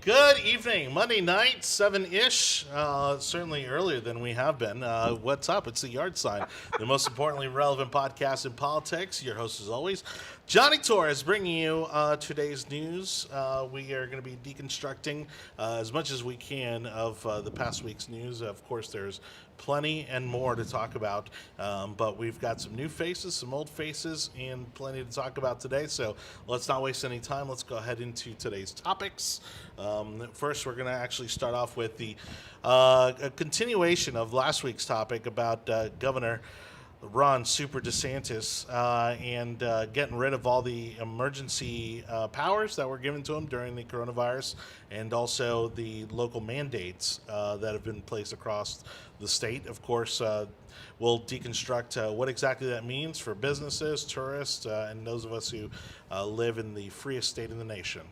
Good evening. Monday night, 7-ish. Certainly earlier than we have been. What's up? It's the Yard Sign, the most importantly relevant podcast in politics. Your host, as always, Johnny Torres, bringing you today's news. We are going to be deconstructing as much as we can of the past week's news. Of course, there's plenty and more to talk about, but we've got some new faces, some old faces, and plenty to talk about today. So let's not waste any time. Let's go ahead into today's topics. First, we're going to actually start off with the a continuation of last week's topic about Governor Ron Super DeSantis and getting rid of all the emergency powers that were given to him during the coronavirus, and also the local mandates that have been placed across the state. Of course, we'll deconstruct what exactly that means for businesses, tourists, and those of us who live in the freest state in the nation.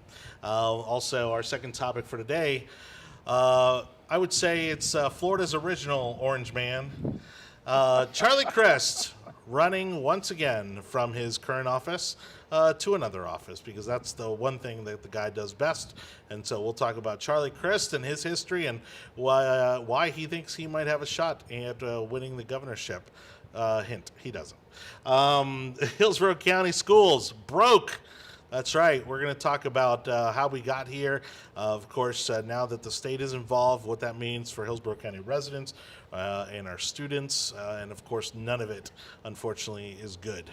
Also, our second topic for today, I would say it's Florida's original orange man, Charlie Crist, running once again from his current office to another office, because that's the one thing that the guy does best. And so we'll talk about Charlie Crist and his history and why he thinks he might have a shot at winning the governorship. Hint, he doesn't. Hillsborough County Schools broke. That's right. We're going to talk about how we got here. Of course, now that the state is involved, what that means for Hillsborough County residents and our students. And of course, none of it, unfortunately, is good.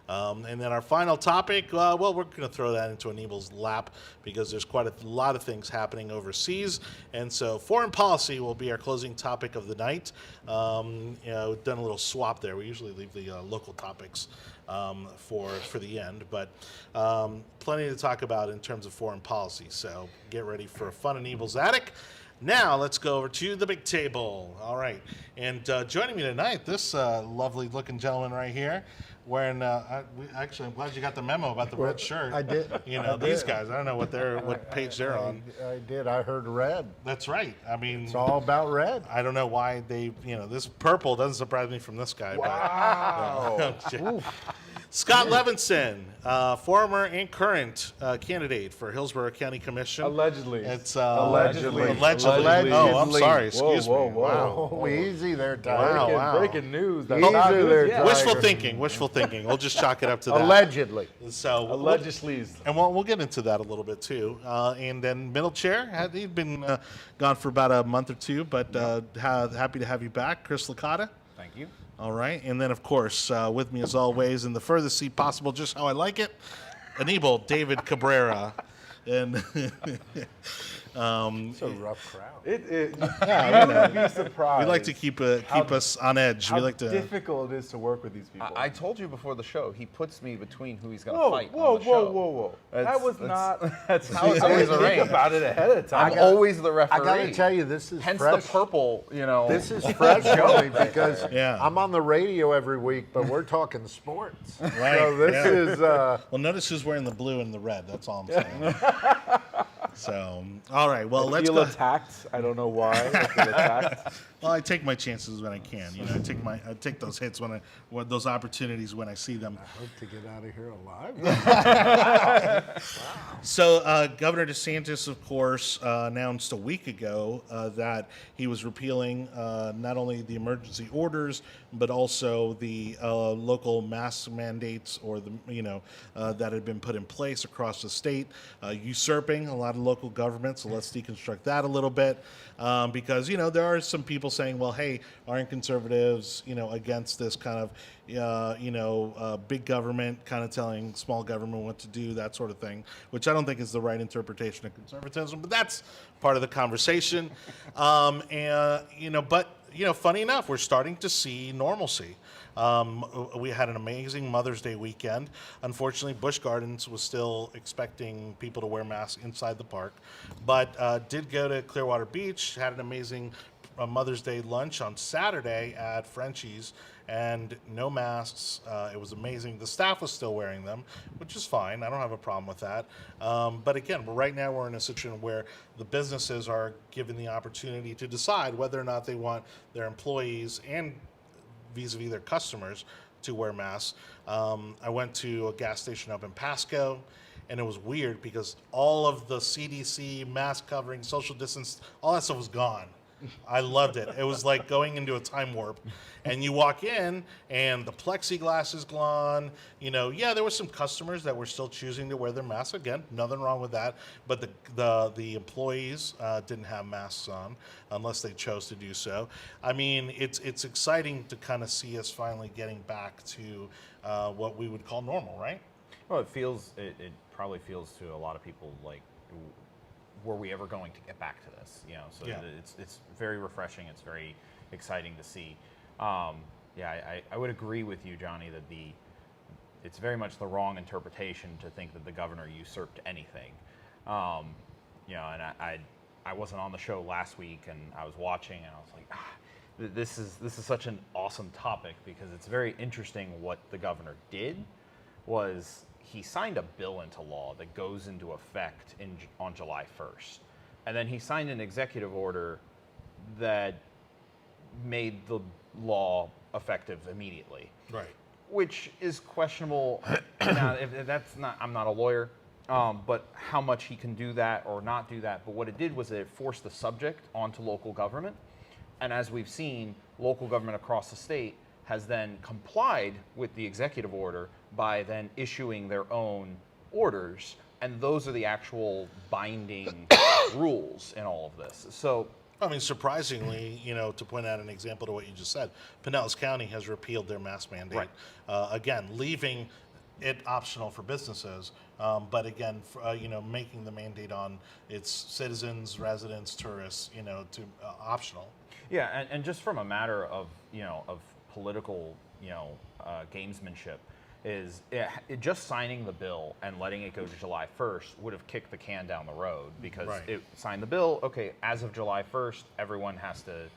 And then our final topic, we're going to throw that into Anibal's lap because there's quite a lot of things happening overseas. And so foreign policy will be our closing topic of the night. We've done a little swap there. We usually leave the local topics for the end, but plenty to talk about in terms of foreign policy. So get ready for a fun Anibal's Attic. Now let's go over to the big table. All right, and joining me tonight, this lovely-looking gentleman right here, wearing. Actually, I'm glad you got the memo about the red shirt. I did. These guys. I don't know what page they're on. I did. I heard red. That's right. I mean, It's all about red. I don't know why they. This purple doesn't surprise me from this guy. Wow. But, Scott Levinson, former and current candidate for Hillsborough County Commission. Allegedly. It's Allegedly. Oh, I'm sorry. Excuse me. Wow. Wow. Easy there, Tiger. Wow. Breaking news. That's Easy not there, news yet. Tiger. Wishful thinking. We'll just chalk it up to that. Allegedly. So Allegedly. and we'll get into that a little bit too. And then middle chair, he'd been gone for about a month or two, but happy to have you back, Chris Licata. Thank you. All right, and then of course with me as always in the furthest seat possible, just how I like it, Anibal David Cabrera, and It's a rough crowd. You would be surprised. we like to keep us on edge. how We like to. difficult it is to work with these people. I told you before the show, he puts me between who he's going to whoa, fight whoa, on the show. whoa. That That's- was that's- not. That's how it's always Think arranged. about it ahead of time. I'm always the I referee. got to tell you, this is Hence fresh. the purple, This is fresh for me because Yeah. I'm on the radio every week, but we're talking sports. Right, So this yeah. is Well, notice who's wearing the blue and the red. That's all I'm saying. So, all right. Well, I let's feel go. attacked. I don't know why. I feel attacked. Well, I take my chances when I can. I take those hits when those opportunities when I see them. I hope to get out of here alive. So, Governor DeSantis, of course, announced a week ago that he was repealing not only the emergency orders, but also the local mask mandates, or that had been put in place across the state, usurping a lot of local government. So let's deconstruct that a little bit, because there are some people saying, well, hey, aren't conservatives against this kind of big government kind of telling small government what to do, that sort of thing, which I don't think is the right interpretation of conservatism, but that's part of the conversation. But funny enough, we're starting to see normalcy. We had an amazing Mother's Day weekend. Unfortunately, Busch Gardens was still expecting people to wear masks inside the park, but did go to Clearwater Beach, had an amazing Mother's Day lunch on Saturday at Frenchie's, and no masks. It was amazing. The staff was still wearing them, which is fine. I don't have a problem with that. But again, right now we're in a situation where the businesses are given the opportunity to decide whether or not they want their employees and vis-a-vis their customers to wear masks. I went to a gas station up in Pasco, and it was weird because all of the CDC, mask covering, social distance, all that stuff was gone. I loved it. It was like going into a time warp. And you walk in, and the plexiglass is gone. You know, yeah, there were some customers that were still choosing to wear their masks. Again, nothing wrong with that. But the employees didn't have masks on unless they chose to do so. I mean, it's exciting to kind of see us finally getting back to what we would call normal, right? Well, it probably feels to a lot of people like, were we ever going to get back to this? You know, so Yeah. it's very refreshing. It's very exciting to see. I would agree with you, Johnny, that it's very much the wrong interpretation to think that the governor usurped anything. You know, and I wasn't on the show last week, and I was watching, and I was like, this is such an awesome topic, because it's very interesting what the governor did. Was he signed a bill into law that goes into effect on July 1st, and then he signed an executive order that made the law effective immediately. Right. Which is questionable. Now, if that's not, I'm not a lawyer, but how much he can do that or not do that. But what it did was it forced the subject onto local government. And as we've seen, local government across the state has then complied with the executive order by then issuing their own orders. And those are the actual binding rules in all of this. So, I mean, surprisingly, you know, to point out an example to what you just said, Pinellas County has repealed their mask mandate. Right. Again, leaving it optional for businesses, but again, you know, making the mandate on its citizens, residents, tourists, you know, to optional. yeah, and just from a matter of, you know, of political, you know, gamesmanship, is it just signing the bill and letting it go to July 1st would have kicked the can down the road, because Right. it signed the bill, okay, as of July 1st, everyone has to,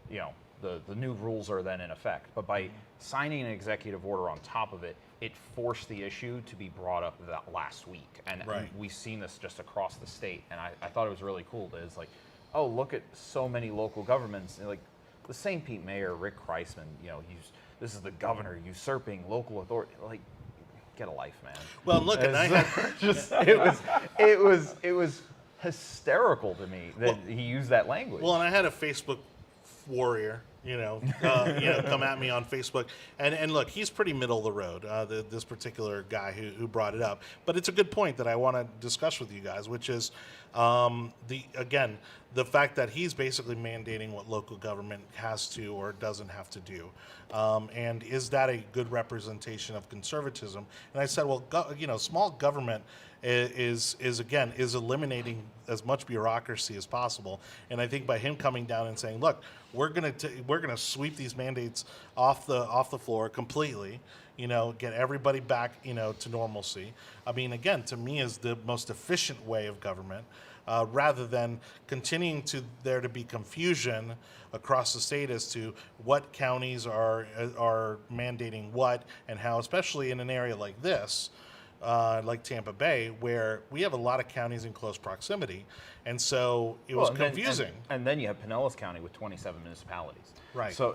you know, the new rules are then in effect. But by signing an executive order on top of it, it forced the issue to be brought up that last week. And Right. we've seen this just across the state. And I thought it was really cool that it's like, oh, look at so many local governments. And like the St. Pete mayor, Rick Kreisman, you know, this is the governor usurping local authority. Like, get a life, man. Well, look, and I had, Just it was hysterical to me that he used that language. well, and I had a Facebook warrior, you know, come at me on Facebook, and look, he's pretty middle of the road. This particular guy who brought it up, but it's a good point that I want to discuss with you guys, which is the fact that he's basically mandating what local government has to or doesn't have to do, and is that a good representation of conservatism? And I said, well, small government is eliminating as much bureaucracy as possible. And I think by him coming down and saying, look, we're gonna sweep these mandates off the floor completely, you know, get everybody back, you know, to normalcy. I mean, again, to me, is the most efficient way of government, rather than continuing there to be confusion across the state as to what counties are mandating what and how, especially in an area like this. Like Tampa Bay, where we have a lot of counties in close proximity, and so it was confusing. And then you have Pinellas County with 27 municipalities. Right. So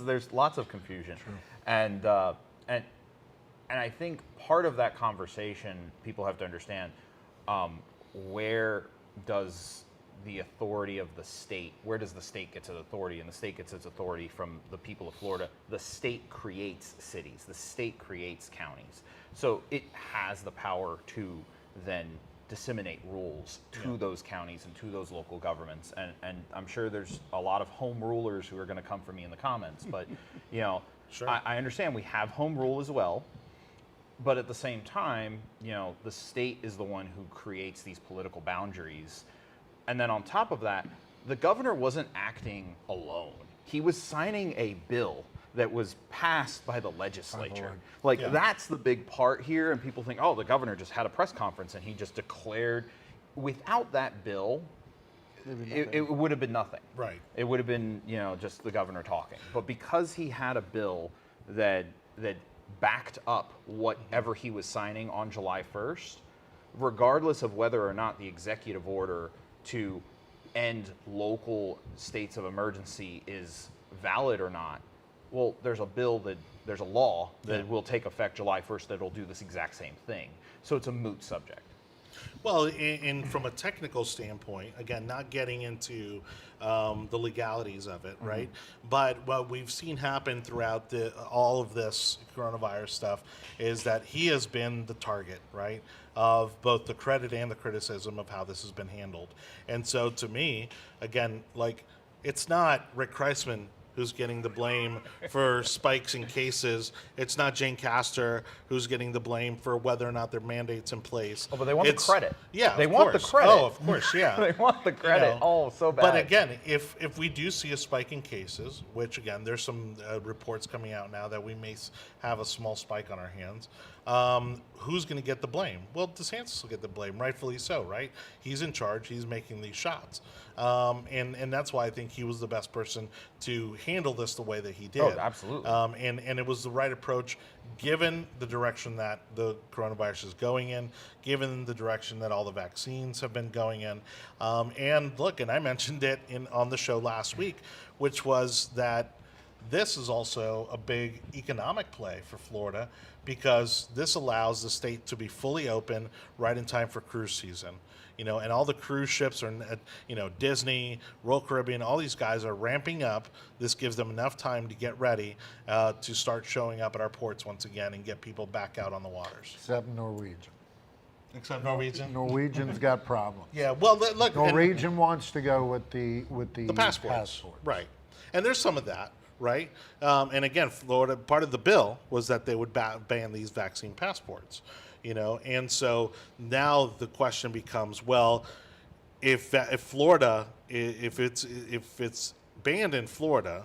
there's lots of confusion. True. And I think part of that conversation, people have to understand, where does the authority of the state, where does the state get its authority? And the state gets its authority from the people of Florida. The state creates cities. The state creates counties. So it has the power to then disseminate rules to those counties and to those local governments. And I'm sure there's a lot of home rulers who are going to come for me in the comments. But, you know, Sure. I understand we have home rule as well. But at the same time, you know, the state is the one who creates these political boundaries. And then on top of that, the governor wasn't acting alone. He was signing a bill that was passed by the legislature. Like, that's the big part here. And people think, oh, the governor just had a press conference and he just declared. Without that bill, it would have been nothing. Right. It would have been, you know, just the governor talking. But because he had a bill that backed up whatever he was signing on July 1st, regardless of whether or not the executive order to end local states of emergency is valid or not, well, there's a law that will take effect July 1st that'll do this exact same thing. So it's a moot subject. Well, and from a technical standpoint, again, not getting into the legalities of it, right? But what we've seen happen throughout all of this coronavirus stuff is that he has been the target, right, of both the credit and the criticism of how this has been handled. And so to me, again, like, it's not Rick Kreisman who's getting the blame for spikes in cases. It's not Jane Castor who's getting the blame for whether or not their mandate's in place. Oh, but they want the credit. Yeah, they of want the course. credit. Oh, of course, yeah. They want the credit. So bad. But again, if we do see a spike in cases, which again, there's some reports coming out now that we may have a small spike on our hands, who's going to get the blame? Well, DeSantis will get the blame, rightfully so, right? He's in charge. He's making these shots. And that's why I think he was the best person to handle this the way that he did. Oh, absolutely. And it was the right approach, given the direction that the coronavirus is going in, given the direction that all the vaccines have been going in. And look, and I mentioned it on the show last week, which was that this is also a big economic play for Florida, because this allows the state to be fully open right in time for cruise season. And all the cruise ships are, Disney, Royal Caribbean, all these guys are ramping up. This gives them enough time to get ready to start showing up at our ports once again and get people back out on the waters. Except Norwegian. Except Norwegian? Norwegian's got problems. Yeah, well, look. Norwegian wants to go with the passports. Right. And there's some of that, right? And again, Florida, part of the bill was that they would ban these vaccine passports. And so now the question becomes, well, if Florida, if it's banned in Florida,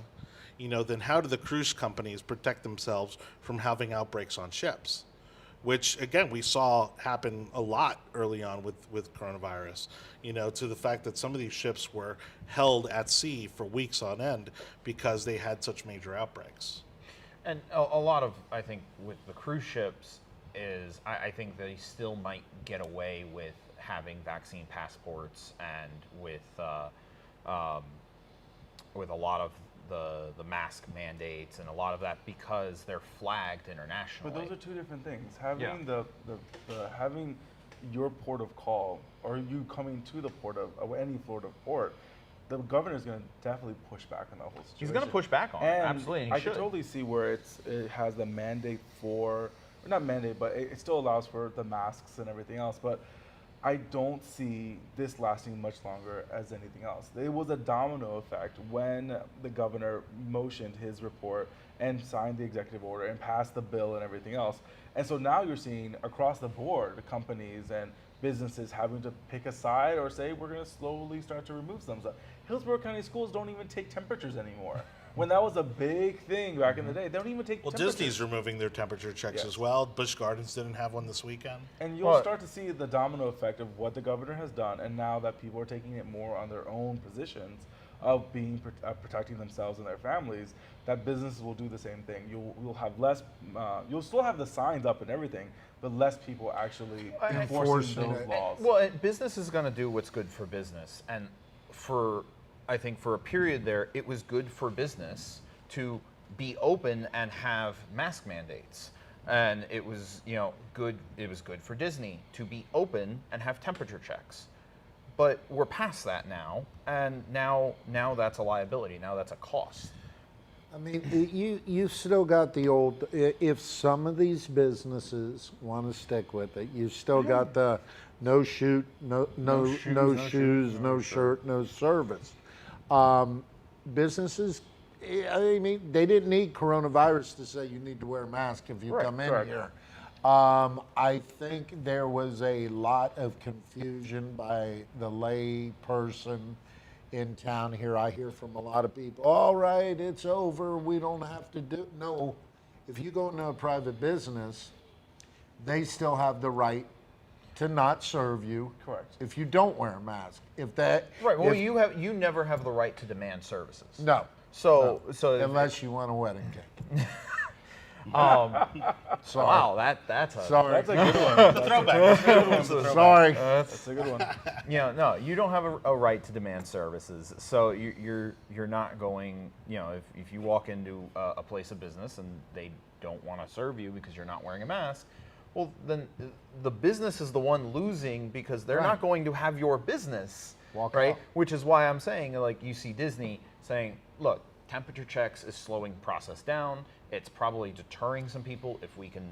then how do the cruise companies protect themselves from having outbreaks on ships? Which again, we saw happen a lot early on with coronavirus, to the fact that some of these ships were held at sea for weeks on end because they had such major outbreaks. And a lot of, I think, with the cruise ships is, I think they still might get away with having vaccine passports and with a lot of the mask mandates and a lot of that because they're flagged internationally. But those are two different things. Having having your port of call, or you coming to the port of any Florida port, the governor is going to definitely push back on the whole situation. He's going to push back on it, absolutely. And I can totally see where it has the mandate for, or not mandate, but it still allows for the masks and everything else. But I don't see this lasting much longer as anything else. It was a domino effect when the governor motioned his report and signed the executive order and passed the bill and everything else. And so now you're seeing across the board, the companies and businesses having to pick a side or say, we're going to slowly start to remove some stuff. Hillsborough County schools don't even take temperatures anymore. When that was a big thing back in the day, they don't even take temperatures. Disney's removing their temperature checks as well. Busch Gardens didn't have one this weekend. And you'll start to see the domino effect of what the governor has done, and now that people are taking it more on their own positions of being protecting themselves and their families, that businesses will do the same thing. You'll have less. You'll still have the signs up and everything, but less people actually enforcing those laws. Well, business is going to do what's good for business, and I think for a period there, it was good for business to be open and have mask mandates. And it was, good. It was good for Disney to be open and have temperature checks. But we're past that now, and now that's a liability. Now that's a cost. I mean, you've still got the old. If some of these businesses want to stick with it, you've still got the no shoot, no shoes, no shirt, no service. Businesses, I mean, they didn't need coronavirus to say you need to wear a mask if you come in here. I think there was a lot of confusion by the lay person in town here. I hear from a lot of people, all right, it's over, we don't have to do. No, if you go into a private business, they still have the right to not serve you. Correct. If you don't wear a mask. Right. Well, you never have the right to demand services. No. So unless you want a wedding cake. Sorry. Wow, that's a Sorry. That's a good one. Throwback. Sorry. That's a good one. No, you don't have a right to demand services. So you're not going. If you walk into a place of business and they don't want to serve you because you're not wearing a mask, well, then the business is the one losing because they're not going to have your business, right? out. Which is why I'm saying, like, you see Disney saying, look, temperature checks is slowing process down. It's probably deterring some people if we can,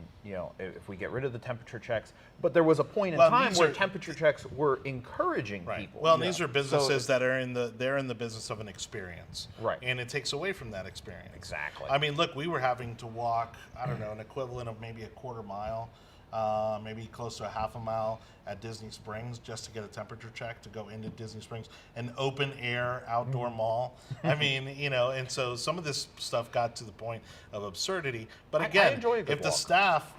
if we get rid of the temperature checks. But there was a point in time where temperature checks were encouraging people. Well, these are businesses that are they're in the business of an experience. Right. And it takes away from that experience. Exactly. I mean, look, we were having to walk, I don't know, an equivalent of maybe a quarter mile, maybe close to a half a mile at Disney Springs just to get a temperature check to go into Disney Springs, an open air outdoor mall. I mean, and so some of this stuff got to the point of absurdity. But again, I enjoy a good if the staff,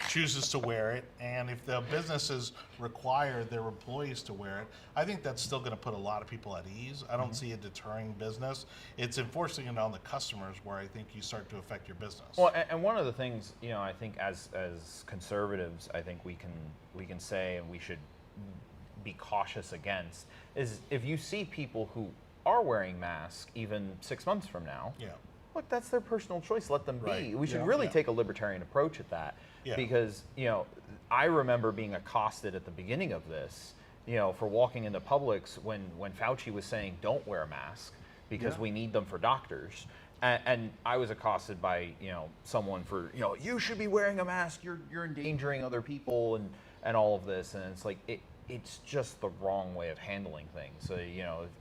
chooses to wear it, and if the businesses require their employees to wear it, I think that's still going to put a lot of people at ease. I don't see it deterring business. It's enforcing it on the customers where I think you start to affect your business. Well, and one of the things, I think as conservatives, I think we can say, and we should be cautious against, is if you see people who are wearing masks even 6 months from now, look, that's their personal choice. Let them be. Right. We should really take a libertarian approach at that. Yeah. Because, I remember being accosted at the beginning of this, for walking into Publix when Fauci was saying, don't wear a mask because we need them for doctors. And I was accosted by, someone for, you should be wearing a mask. You're endangering other people and all of this. And it's like, it's just the wrong way of handling things. So,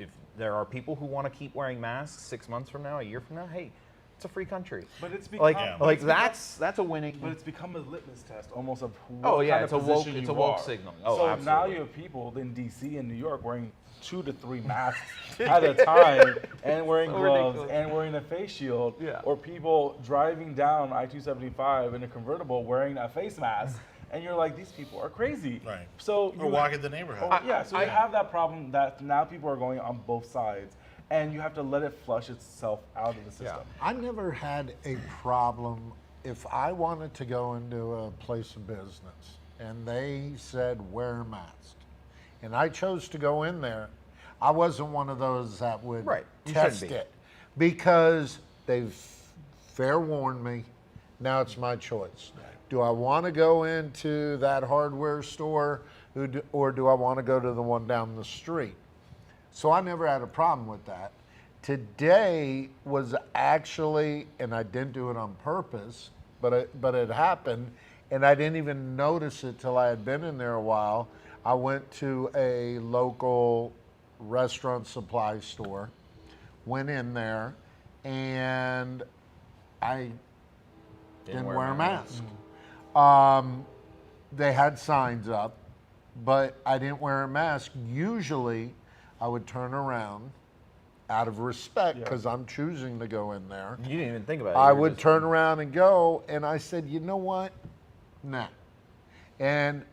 if there are people who want to keep wearing masks 6 months from now, a year from now, hey, it's a free country. But it's become that's a winning. But it's become a litmus test almost of it's a woke signal. Oh, so absolutely. now you have people in DC and New York wearing 2 to 3 masks at a time and wearing gloves and wearing a face shield, or people driving down I-275 in a convertible wearing a face mask. And you're like, these people are crazy. Right. So or walk in the neighborhood. So you have that problem that now people are going on both sides. And you have to let it flush itself out of the system. I never had a problem if I wanted to go into a place of business and they said wear a mask, and I chose to go in there. I wasn't one of those that would test it because they've fair warned me. Now it's my choice. Right. Do I want to go into that hardware store or do I want to go to the one down the street? So I never had a problem with that. Today was actually, and I didn't do it on purpose, but it happened, and I didn't even notice it till I had been in there a while. I went to a local restaurant supply store, went in there, and I didn't wear a mask. They had signs up, but I didn't wear a mask. Usually, I would turn around out of respect because I'm choosing to go in there. You didn't even think about it. I would turn around and go, and I said, you know what? Nah. And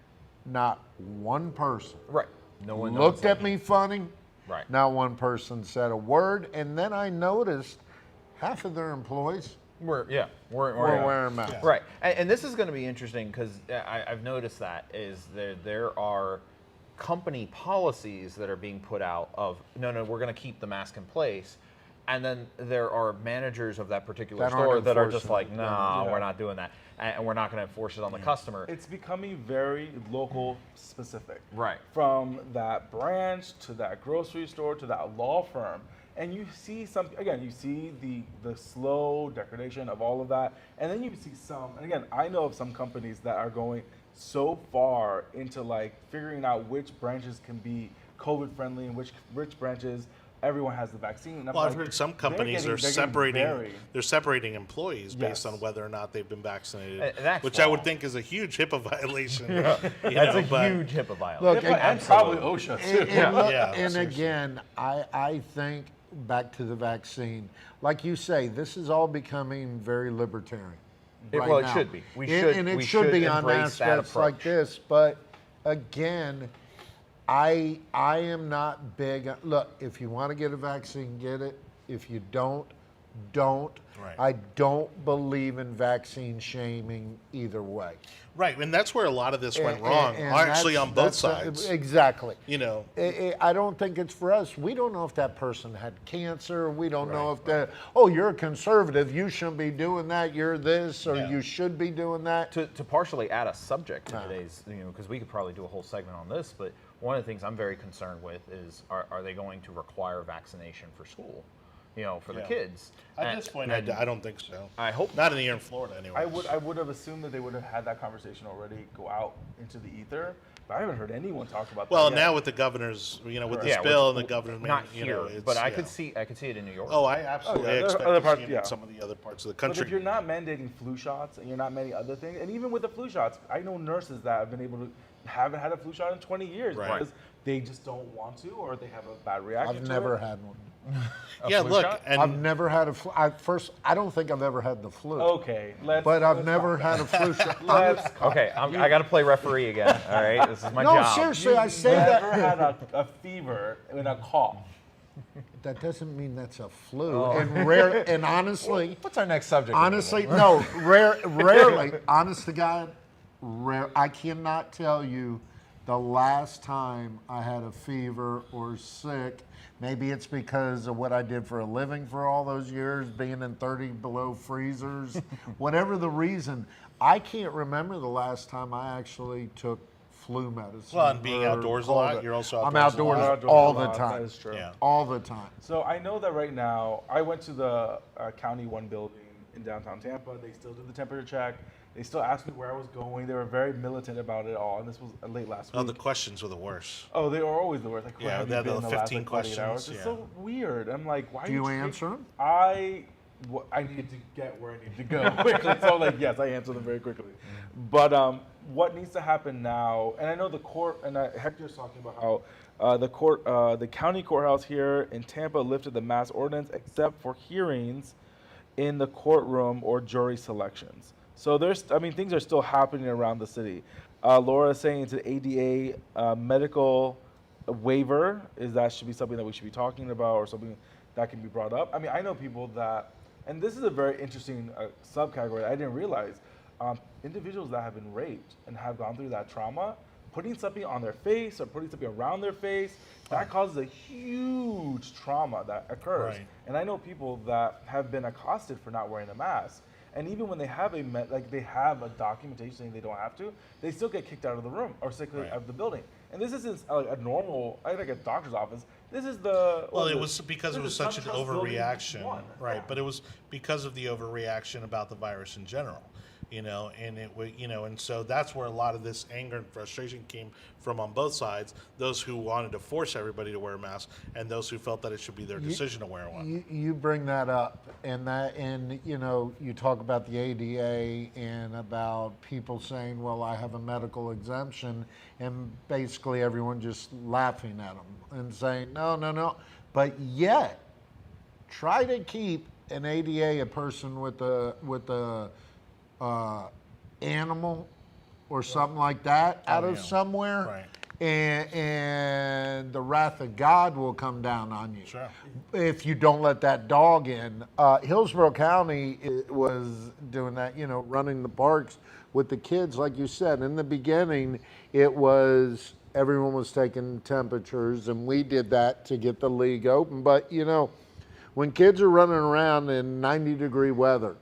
not one person No one looked at me funny. Right. Not one person said a word. And then I noticed half of their employees were wearing masks. Yeah. Right. And this is going to be interesting because I've noticed that is there are company policies that are being put out of no, we're going to keep the mask in place, and then there are managers of that particular store that are just like, no, we're not doing that, and we're not going to enforce it on the customer. It's becoming very local specific, right? From that branch to that grocery store to that law firm, and you see you see the slow degradation of all of that, and then you see some, and again, I know of some companies that are going so far into like figuring out which branches can be COVID friendly and which branches everyone has the vaccine. Well, I've heard some companies are separating employees based on whether or not they've been vaccinated, which I would think is a huge HIPAA violation. That's a huge HIPAA violation. Look, and probably OSHA too. And again, I think back to the vaccine, like you say, this is all becoming very libertarian. It should be. It should be on aspects like this. But again, I am not big. Look, if you want to get a vaccine, get it. If you don't don't. Right. I don't believe in vaccine shaming either way. Right, and that's where a lot of this went And- wrong, and actually that's- on both that's, sides. Exactly. You know, I don't think it's for us. We don't know if that person had cancer. We don't know Right, if that, oh, you're a conservative, you shouldn't be doing that, you're this, or Yeah. you should be doing that. To partially add a subject to today's, because we could probably do a whole segment on this, but one of the things I'm very concerned with is are they going to require vaccination for school, for the Yeah. kids? at And- this point, and I don't think so. I hope Not in here in Florida, anyway. I would have assumed that they would have had that conversation already go out into the ether, but I haven't heard anyone talk about Well, that yet. now with the governors, with this Yeah, bill with- and the governor's, not you here, know, it's, but I yeah. could see it in New York. Oh, I absolutely there are expect other to parts- see it yeah. in some of the other parts of the But country. if you're not mandating flu shots and you're not mandating other things, and even with the flu shots, I know nurses that have been able to haven't had a flu shot in 20 years Right. because they just don't want to or they have a bad reaction I've to never it. had one. yeah, flu look, shot? and I've never had a flu. I don't think I've ever had the flu. Okay, But I've never had a flu shot. Let's Okay, I got to play referee again. All right, this is my No, job. seriously, I say never that. had a fever and a cough. That doesn't mean that's a flu. And rare, and honestly, What's our next subject? honestly, no, rarely, honest to God, rare. I cannot tell you the last time I had a fever or sick. Maybe it's because of what I did for a living for all those years, being in 30 below freezers. Whatever the reason, I can't remember the last time I actually took flu medicine. Well, and being or outdoors a lot, COVID. you're also I'm outdoors a outdoors lot. Outdoors all a the lot, time. That is true. Yeah. All the time. So I know that right now, I went to the County One building in downtown Tampa. They still did the temperature check. They still asked me where I was going. They were very militant about it all, and this was late last week. oh, the questions were the worst. Oh, they are always the worst. Like, where Yeah, have they you had been the in the last 15 like, 48 hours? questions, It's yeah. so weird. I'm like, why Do you are answer them? I needed to get where I needed to go quickly. So I'm like, yes, I answered them very quickly. But what needs to happen now, and I know the court, and Hector's talking about how the county courthouse here in Tampa lifted the mask ordinance except for hearings in the courtroom or jury selections. So things are still happening around the city. Laura is saying it's an ADA medical waiver. That should be something that we should be talking about or something that can be brought up. I mean, I know people that, and this is a very interesting subcategory that I didn't realize. Individuals that have been raped and have gone through that trauma, putting something on their face or putting something around their face, that causes a huge trauma that occurs. Right. And I know people that have been accosted for not wearing a mask. And even when they have they have a documentation saying they don't have to, they still get kicked out of the room or kicked out of the building. And this isn't like a normal, like a doctor's office. This is the Well, it was because it was such an SunTrust Building overreaction, 1. right? Yeah. But it was because of the overreaction about the virus in general, and it was, and so that's where a lot of this anger and frustration came from on both sides. Those who wanted to force everybody to wear a mask, and those who felt that it should be their decision to wear one. You bring that up, and you talk about the ADA and about people saying, "Well, I have a medical exemption," and basically everyone just laughing at them and saying, "No, no, no." But yet, try to keep an ADA a person with a animal or something like that out of yeah. somewhere. Right. And the wrath of God will come down on you Sure. if you don't let that dog in. Hillsborough County was doing that, running the parks with the kids, like you said. In the beginning, it was everyone was taking temperatures, and we did that to get the league open. But, when kids are running around in 90-degree weather,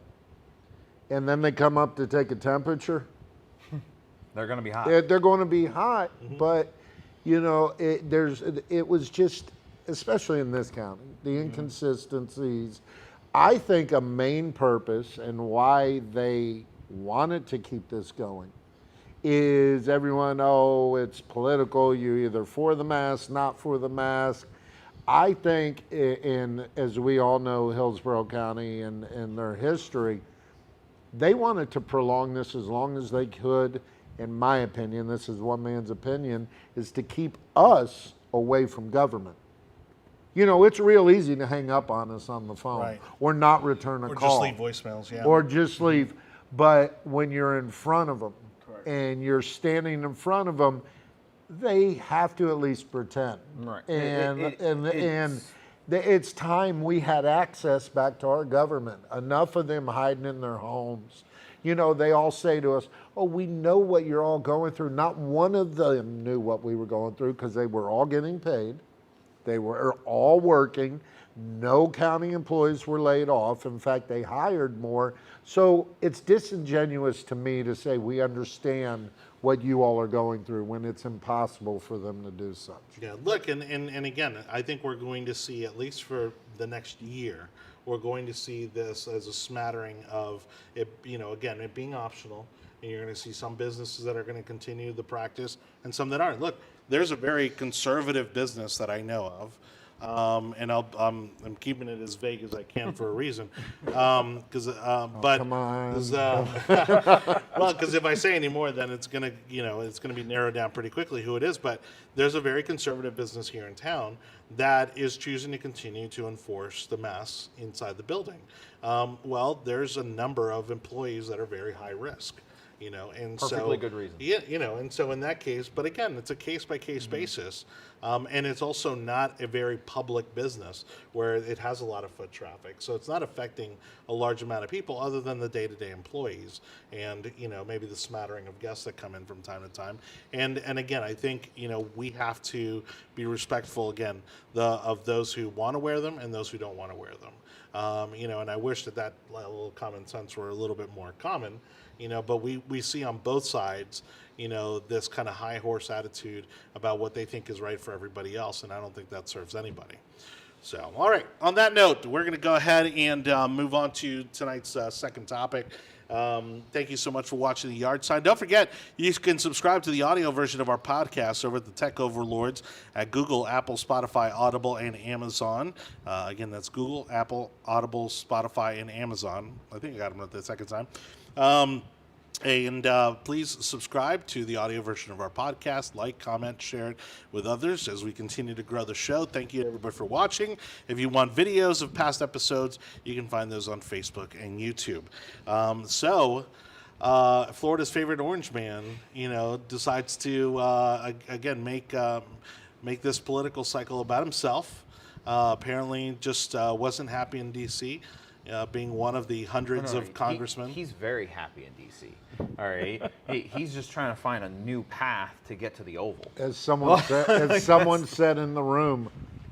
and then they come up to take a temperature, They're going to be hot. they're going to be hot, but it was just, especially in this county, the inconsistencies. I think a main purpose and why they wanted to keep this going is everyone, it's political. You're either for the mask, not for the mask. I think, as we all know, Hillsborough County and their history, they wanted to prolong this as long as they could. In my opinion, this is one man's opinion, is to keep us away from government. It's real easy to hang up on us on the phone Right. or not return a Or call. just leave voicemails, yeah. Or just leave. But when you're in front of them Correct. and you're standing in front of them, they have to at least pretend. Right. And It's time we had access back to our government. Enough of them hiding in their homes. You know, they all say to us, oh, we know what you're all going through. Not one of them knew what we were going through because they were all getting paid. They were all working. No county employees were laid off. In fact, they hired more. So it's disingenuous to me to say we understand what you all are going through when it's impossible for them to do such. Yeah, look, and again, I think we're going to see, at least for the next year, we're going to see this as a smattering of it, you know, again, it being optional, and you're going to see some businesses that are going to continue the practice and some that aren't. Look, there's a very conservative business that I know of. And I'm keeping it as vague as I can for a reason, because come on. well, because if I say any more, then it's gonna be narrowed down pretty quickly who it is. But there's a very conservative business here in town that is choosing to continue to enforce the masks inside the building. Well, there's a number of employees that are very high risk. You know, and Perfectly so good reason. yeah, you know, and so in that case, but again, it's a case by case basis, and it's also not a very public business where it has a lot of foot traffic, so it's not affecting a large amount of people other than the day-to-day employees, and you know, maybe the smattering of guests that come in from time to time, and again, I think you know we have to be respectful again of those who want to wear them and those who don't want to wear them, you know, and I wish that little common sense were a little bit more common. You know, but we see on both sides, you know, this kind of high horse attitude about what they think is right for everybody else, and I don't think that serves anybody. So, all right, on that note, we're going to go ahead and move on to tonight's second topic. Thank you so much for watching The Yard Sign. Don't forget, you can subscribe to the audio version of our podcast over at the Tech Overlords at Google, Apple, Spotify, Audible, and Amazon. Again, that's Google, Apple, Audible, Spotify, and Amazon. I think I got them at the second time. And please subscribe to the audio version of our podcast, like, comment, share it with others as we continue to grow the show. Thank you, everybody, for watching. If you want videos of past episodes, you can find those on Facebook and YouTube. Florida's favorite orange man, you know, decides to, again, make this political cycle about himself. Apparently just wasn't happy in D.C., being one of the hundreds of congressmen. He's very happy in D.C. All right, he's just trying to find a new path to get to the Oval. As someone said in the room,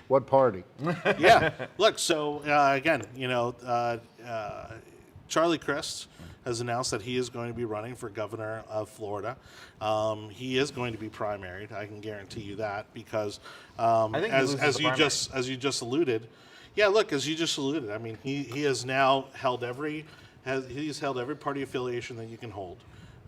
what party? Yeah. Look, so again, you know, Charlie Crist has announced that he is going to be running for governor of Florida. He is going to be primaried. I can guarantee you that because, I think as you just alluded. Yeah, look, as you just alluded, I mean, he has now held he's held every party affiliation that you can hold.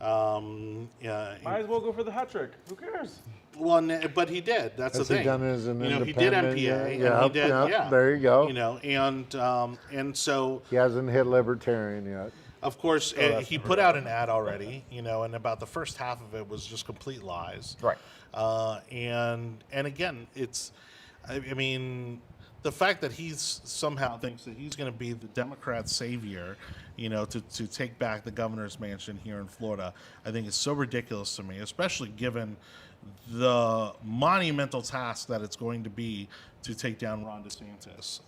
Might as well go for the hat trick. Who cares? Well, but he did. That's Has the he thing. done it as an you know, he did independent? MPA. Yeah, and he did, yeah. There you go. You know, and so He hasn't hit libertarian yet. of course he put out an ad already. You know, and about the first half of it was just complete lies. Right. And again, it's, I mean, the fact that he's somehow thinks that he's going to be the Democrat savior, you know, to take back the governor's mansion here in Florida, I think is so ridiculous to me, especially given the monumental task that it's going to be to take down Ron DeSantis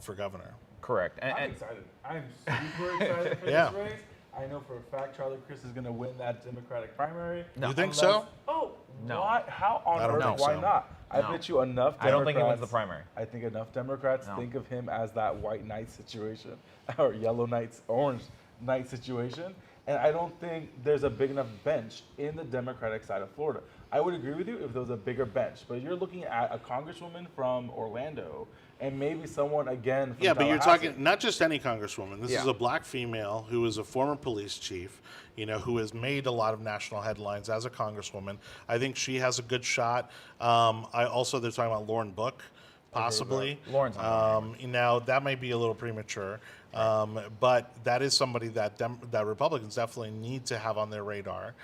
for governor. Correct. I'm excited. I'm super excited for Yeah. this race. I know for a fact Charlie Crist is going to win that Democratic primary. You think so? Oh, No. why? How on I don't earth? think Why so. not? I No. bet you enough Democrats. I don't think he wins the primary. I think enough Democrats No. think of him as that white knight situation or yellow knights, orange knight situation. And I don't think there's a big enough bench in the Democratic side of Florida. I would agree with you if there was a bigger bench, but you're looking at a congresswoman from Orlando and maybe someone again from Yeah, but you're Tallahassee. talking not just any congresswoman. This Yeah. is a black female who is a former police chief, you know, who has made a lot of national headlines as a congresswoman. I think she has a good shot. They're talking about Lauren Book, possibly. Lauren's on now that might be a little premature, but that is somebody that Republicans definitely need to have on their radar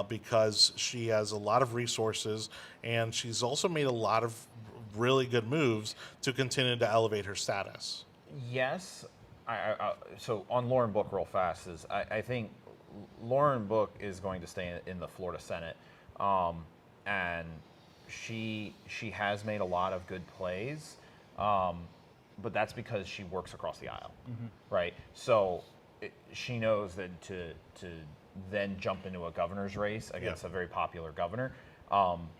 because she has a lot of resources and she's also made a lot of really good moves to continue to elevate her status. Yes. So on Lauren Book real fast is I think Lauren Book is going to stay in the Florida Senate, and she has made a lot of good plays. but that's because she works across the aisle, right? So she knows that to then jump into a governor's race against a very popular governor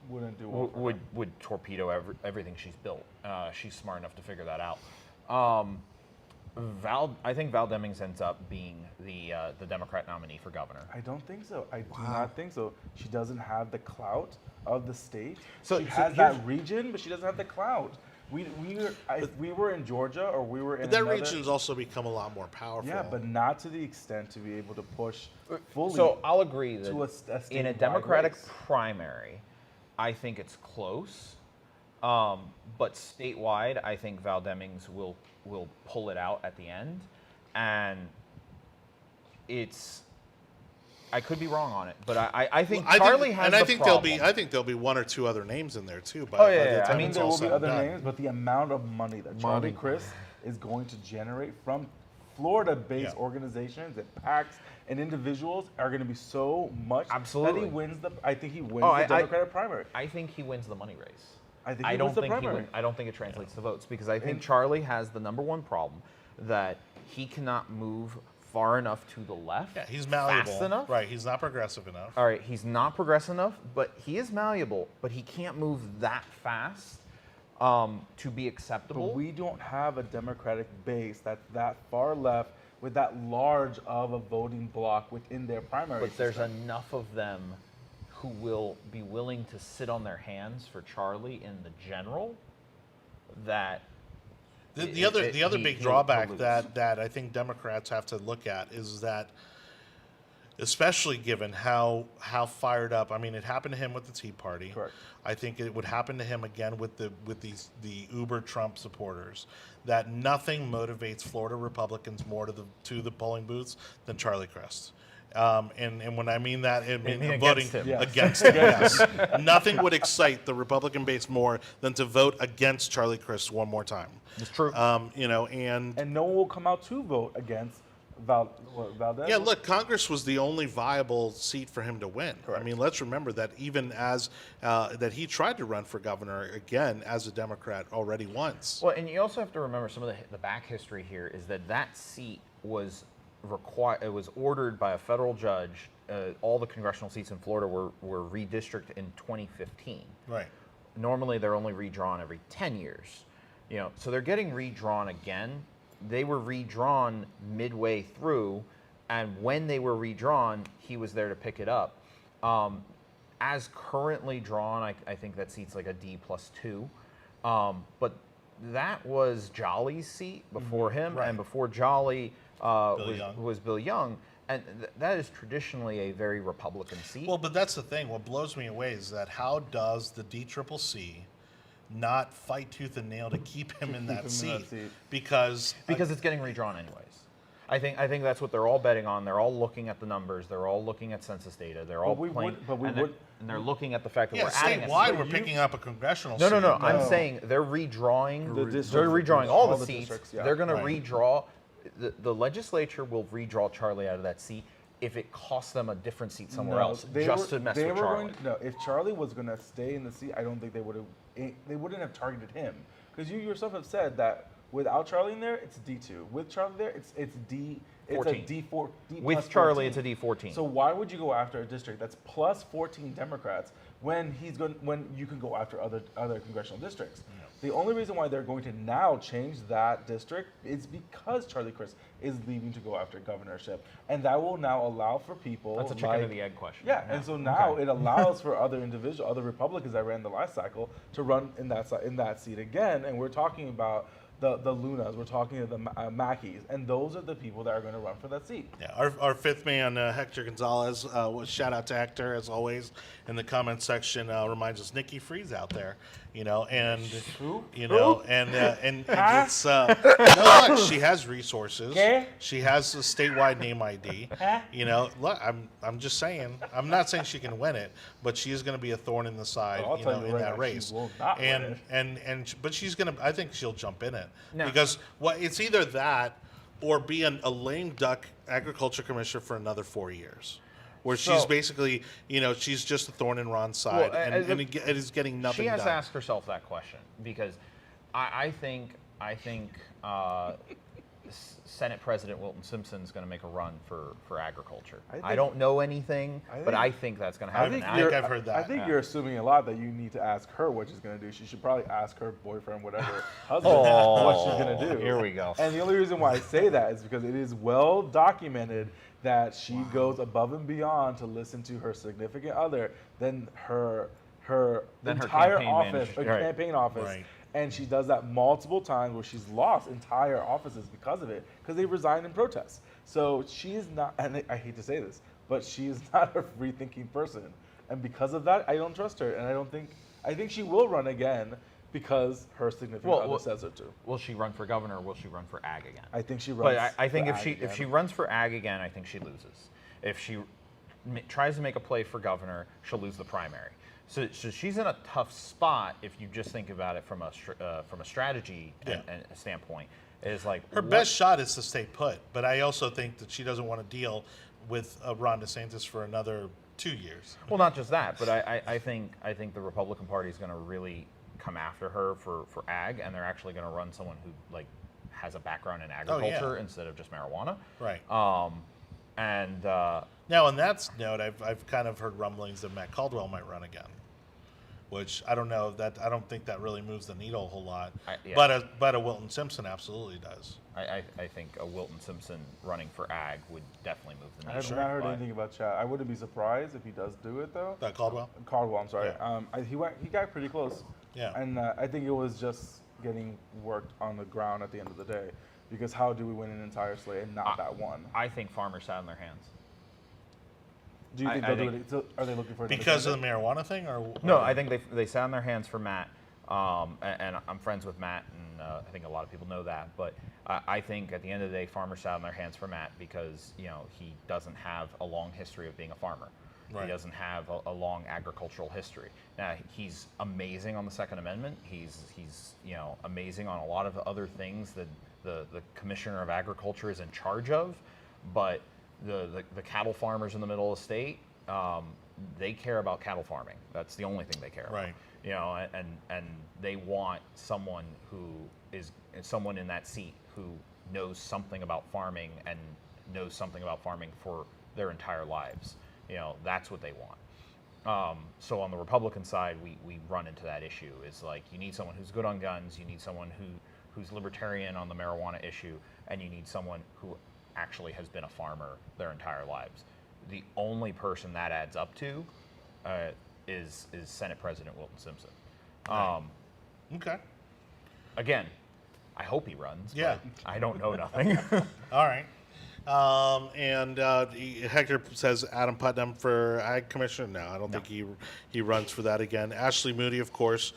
Wouldn't do well for would torpedo everything she's built. She's smart enough to figure that out. I think Val Demings ends up being the Democrat nominee for governor. I don't think so. I do not think so. She doesn't have the clout of the state. So- she so has here's- that region, but she doesn't have the clout. If we were in Georgia or we were in But that another, region's also become a lot more powerful. yeah, but not to the extent to be able to push fully. So I'll agree that to a in a statewide Democratic race. primary, I think it's close. But statewide, I think Val Demings will pull it out at the end, and I could be wrong on it, but I think Charlie has and the I think problem. I think there'll be one or two other names in there too. By, Oh, by yeah, the yeah. time I mean, it's There all will said be and other done. names, but the amount of money that Charlie Crist is going to generate from Florida-based organizations and PACs and individuals are going to be so much Absolutely. that he wins the. I think he wins Oh, the I- Democratic primary. I think he wins the money race. I think he wins the primary. I don't think it translates to votes because I think Charlie has the number one problem that he cannot move far enough to the left. Yeah, he's malleable. Fast enough. Right, he's not progressive enough. All right, he's not progressive enough, but he is malleable. But he can't move that fast to be acceptable. But we don't have a Democratic base that's that far left with that large of a voting bloc within their primary. But there's system. enough of them who will be willing to sit on their hands for Charlie in the general that The other big he'll drawback lose. that I think Democrats have to look at is that, especially given how fired up. I mean, it happened to him with the Tea Party. Correct. I think it would happen to him again with the uber Trump supporters. That nothing motivates Florida Republicans more to the polling booths than Charlie Crist. And when I mean that, I mean mean voting against him. Yes. against him. Yes. Nothing would excite the Republican base more than to vote against Charlie Crist one more time. It's true. And no one will come out to vote against Valdez. Yeah, look, Congress was the only viable seat for him to win. Correct. I mean, let's remember that even as that he tried to run for governor again as a Democrat already once. Well, and you also have to remember some of the back history here is that seat was it was ordered by a federal judge. All the congressional seats in Florida were redistricted in 2015. Right. Normally, they're only redrawn every 10 years. So they're getting redrawn again. They were redrawn midway through, and when they were redrawn, he was there to pick it up. As currently drawn, I think that seat's like a D+2. But that was Jolly's seat before him, Right. and before Jolly Young. was Bill Young. And that is traditionally a very Republican seat. Well, but that's the thing. What blows me away is that how does the DCCC not fight tooth and nail to keep him in that seat? Because it's getting redrawn anyways. I think that's what they're all betting on. They're all looking at the numbers. They're all looking at census data. Th're all playing, and they're looking at the fact that yeah, we're adding statewide a we're seat. picking up a congressional No, seat. no, no. I'm saying they're redrawing. They're redrawing all the seats. districts, yeah. They're going to Right. redraw. The legislature will redraw Charlie out of that seat if it costs them a different seat somewhere else just to mess with Charlie. If Charlie was going to stay in the seat, I don't think they would have. They wouldn't have targeted him because you yourself have said that without Charlie in there, it's D2. With Charlie there, it's D. It's 14. a D4. D With plus Charlie, 14. it's a D14. So why would you go after a district that's plus 14 Democrats when you can go after other congressional districts? The only reason why they're going to now change that district is because Charlie Crist is leaving to go after governorship, and that will now allow for people. That's a chicken or the egg question. Yeah, and so now it allows for other Republicans that ran the last cycle to run in that seat again, and we're talking about the Lunas, we're talking to the Mackeys, and those are the people that are going to run for that seat. Yeah, our fifth man, Hector Gonzalez, shout out to Hector as always in the comment section. Reminds us Nikki Free's out there, and Who? and it's no, look, she has resources. Okay. She has a statewide name ID. Look, I'm just saying. I'm not saying she can win it, but she is going to be a thorn in the side, Well, I'll tell you in right that now, race. she will not win and but she's going to. I think she'll jump in it No. because it's either that or be a lame duck agriculture commissioner for another 4 years. Where she's So- basically, she's just a thorn in Ron's side, Well, and it is getting nothing She has done. to ask herself that question because I think Senate President Wilton Simpson is going to make a run for agriculture. I don't know anything, but I think that's going to happen. I've heard that. I think you're assuming a lot that you need to ask her what she's going to do. She should probably ask her boyfriend, whatever, husband, what she's going to do. Here we go. And the only reason why I say that is because it is well documented that she goes above and beyond to listen to her significant other than her entire campaign office, manager. her campaign office. Right. And she does that multiple times where she's lost entire offices because of it, because they resigned in protest. So she is not, and I hate to say this, but she is not a free-thinking person. And because of that, I don't trust her. And I think she will run again because her significant other says her to. Will she run for governor or will she run for ag again? I think she runs. But I think for if ag she again. runs for ag again, I think she loses. If she tries to make a play for governor, she'll lose the primary. So she's in a tough spot if you just think about it from a strategy and a standpoint. Is like Her best shot is to stay put, but I also think that she doesn't want to deal with Ron DeSantis for another 2 years. Well, not just that, but I think the Republican Party is going to really come after her for ag, and they're actually going to run someone who like has a background in agriculture instead of just marijuana. Right. Now, on that note, I've kind of heard rumblings that Matt Caldwell might run again, which I don't know. I don't think that really moves the needle a whole lot. But a Wilton Simpson absolutely does. I think a Wilton Simpson running for ag would definitely move the I needle. have not heard anything about Chad. I wouldn't be surprised if he does do it though. Caldwell? Caldwell, I'm sorry. Yeah. He got pretty close. Yeah. And I think it was just getting worked on the ground at the end of the day. Because how do we win an entire slate and not that one? I think farmers sat on their hands. Do you think they'll do it? Are they looking for another Because of the candidate? marijuana thing, or No, I think they sat on their hands for Matt, and I'm friends with Matt, and I think a lot of people know that. But I think at the end of the day, farmers sat on their hands for Matt because he doesn't have a long history of being a farmer. Right. He doesn't have a long agricultural history. Now he's amazing on the Second Amendment. He's amazing on a lot of other things that the Commissioner of Agriculture is in charge of, but the cattle farmers in the middle of the state, they care about cattle farming. That's the only thing they care about. Right. And they want someone who is someone in that seat who knows something about farming and knows something about farming for their entire lives. That's what they want. So on the Republican side, we run into that issue. Is like you need someone who's good on guns, you need someone who's libertarian on the marijuana issue, and you need someone who actually has been a farmer their entire lives. The only person that adds up to is Senate President Wilton Simpson. Okay. Again, I hope he runs. Yeah. But I don't know nothing. All right. And Hector says Adam Putnam for Ag Commissioner. No, I don't think he runs for that again. Ashley Moody, of course,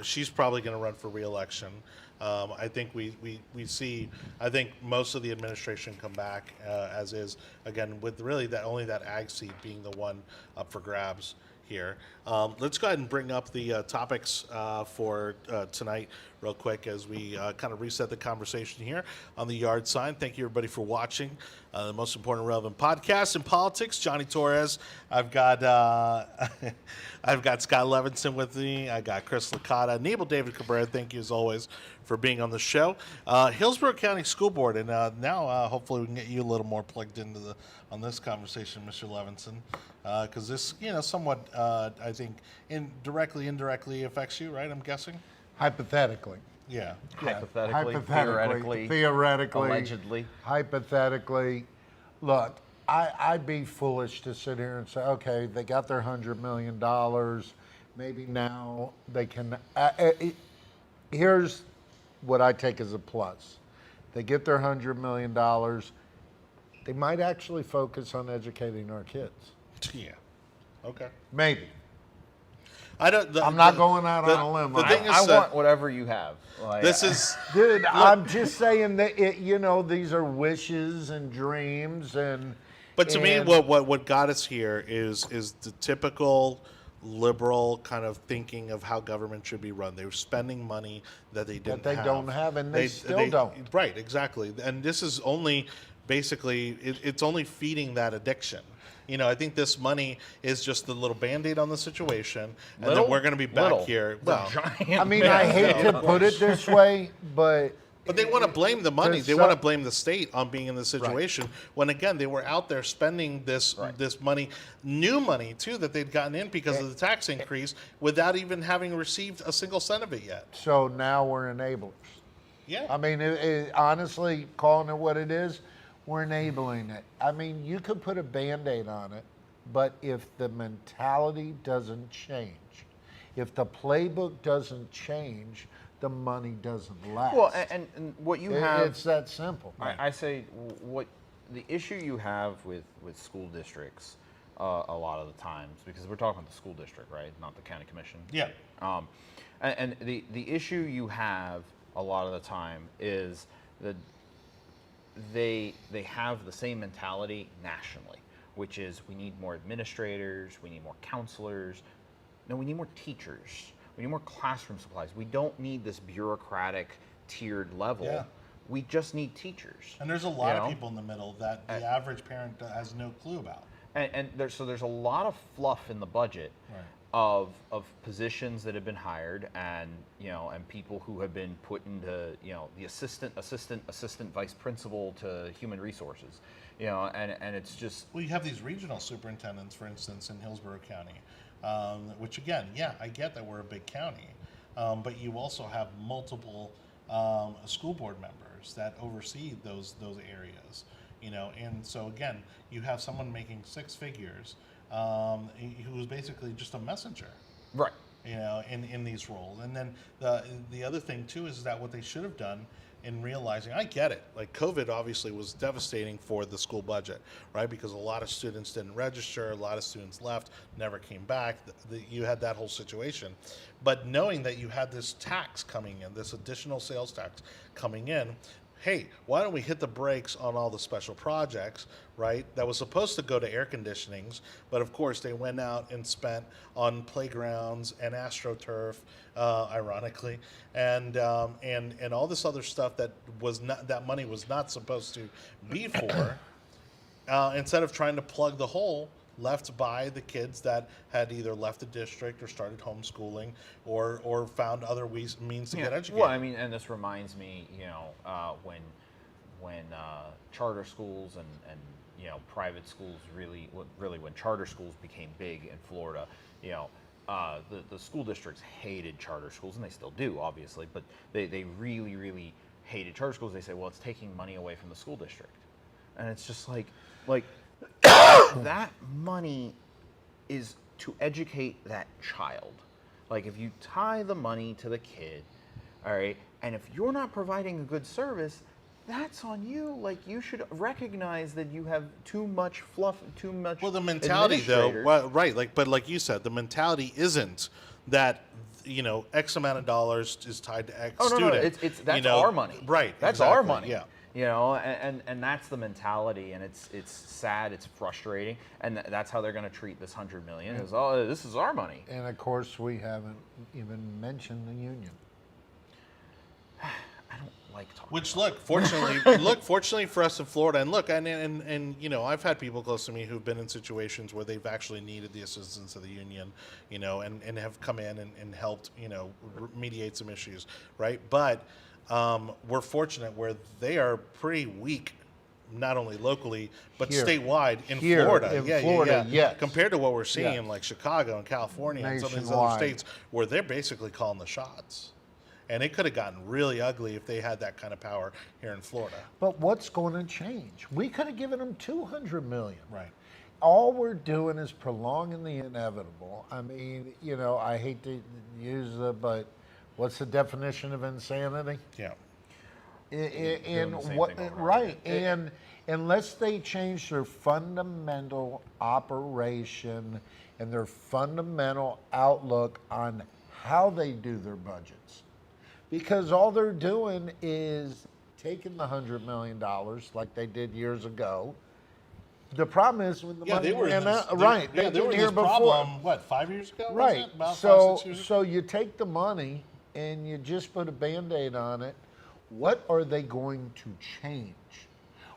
she's probably going to run for re-election. I think we see. I think most of the administration come back as is again with really only that ag seat being the one up for grabs here. Let's go ahead and bring up the topics for tonight real quick as we kind of reset the conversation here on the Yard Sign. Thank you everybody for watching the most important relevant podcast in politics. Johnny Torres. I've got I've got Scott Levinson with me. I got Chris Licata, Anibal David Cabrera. Thank you as always for being on the show. Hillsborough County School Board, and now hopefully we can get you a little more plugged into on this conversation, Mr. Levinson, because this somewhat I think indirectly affects you, right? I'm guessing. Hypothetically. Yeah. Hypothetically, theoretically, allegedly. Hypothetically. Look, I'd be foolish to sit here and say, okay, they got their $100 million. Maybe now they can. Here's what I take as a plus. They get their $100 million. They might actually focus on educating our kids. Yeah. Okay. Maybe. I'm not going out on a limb. The thing is, I want whatever you have. Like, this is. Dude, I'm just saying that these are wishes and dreams But to me, what got us here is the typical liberal kind of thinking of how government should be run. They were spending money that they didn't have. don't have, and they still don't. Right, exactly. And this is only basically it's only feeding that addiction. I think this money is just the little Band-Aid on the situation, and Little? then we're going to be back Little. here. It's a Well, giant I mean, I hate to put it this way, but but they want to blame the money. They so- want to blame the state on being in this situation. When again, they were out there spending this money, new money too, that they'd gotten in because of the tax increase, without even having received a single cent of it yet. so now we're enablers. Yeah. I mean, honestly, calling it what it is, we're enabling it. I mean, you could put a Band-Aid on it, but if the mentality doesn't change, if the playbook doesn't change, the money doesn't last. Well, and what you have, It's that simple. I say what the issue you have with school districts a lot of the times, because we're talking about the school district, right, not the county commission. Yeah. And the issue you have a lot of the time is that they have the same mentality nationally, which is we need more administrators, we need more counselors. No, we need more teachers. We need more classroom supplies. We don't need this bureaucratic tiered level. Yeah. We just need teachers. And there's a lot You of know? people in the middle that the average parent has no clue about. And there's a lot of fluff in the budget Right. of positions that have been hired, and and people who have been put into the assistant vice principal to human resources, and it's just Well, you have these regional superintendents, for instance, in Hillsborough County, which again, yeah, I get that we're a big county, but you also have multiple school board members that oversee those areas, and so again, you have someone making six figures who's basically just a messenger, right. in these roles. And then the other thing too is that what they should have done in realizing, I get it, like COVID obviously was devastating for the school budget, right? Because a lot of students didn't register, a lot of students left, never came back. You had that whole situation. But knowing that you had this tax coming in, this additional sales tax coming in, hey, why don't we hit the brakes on all the special projects, right? That was supposed to go to air conditionings, but of course they went out and spent on playgrounds and AstroTurf, ironically, and all this other stuff that money was not supposed to be for. Instead of trying to plug the hole left by the kids that had either left the district or started homeschooling or found other means to get educated. Well, I mean, and this reminds me, when charter schools and private schools really when charter schools became big in Florida, the school districts hated charter schools, and they still do, obviously, but they really, really hated charter schools. They say, well, it's taking money away from the school district, and it's just like that money is to educate that child. Like, if you tie the money to the kid, all right, and if you're not providing a good service, that's on you. Like, you should recognize that you have too much fluff, too much. Well, the mentality, though, administrators. right? But like you said, the mentality isn't that X amount of dollars is tied to X student. No. It's that's our money. Right. That's exactly, our money. Yeah. And that's the mentality, and it's sad, it's frustrating, and that's how they're going to treat this $100 million. Is this is our money. And of course, we haven't even mentioned the union. I don't like talking. Which fortunately for us in Florida, and I've had people close to me who've been in situations where they've actually needed the assistance of the union, and have come in and helped, mediate some issues, right? But we're fortunate where they are pretty weak, not only locally but statewide in Florida. In Florida, yes. Compared to what we're seeing Yeah. in like Chicago and California and some of these other Nationwide. states where they're basically calling the shots. And it could have gotten really ugly if they had that kind of power here in Florida. But what's going to change? We could have given them $200 million. Right. All we're doing is prolonging the inevitable. I mean, I hate to use but what's the definition of insanity? Yeah. And the same what thing over and right? And unless they change their fundamental operation and their fundamental outlook on how they do their budgets, because all they're doing is taking the $100 million like they did years ago. The problem is when the money they were in ran this, out, right? Yeah, they were in here this before. problem. What, 5 years ago? was Right. it? About So 5, 6 years ago? so you take the money and you just put a Band-Aid on it. What are they going to change?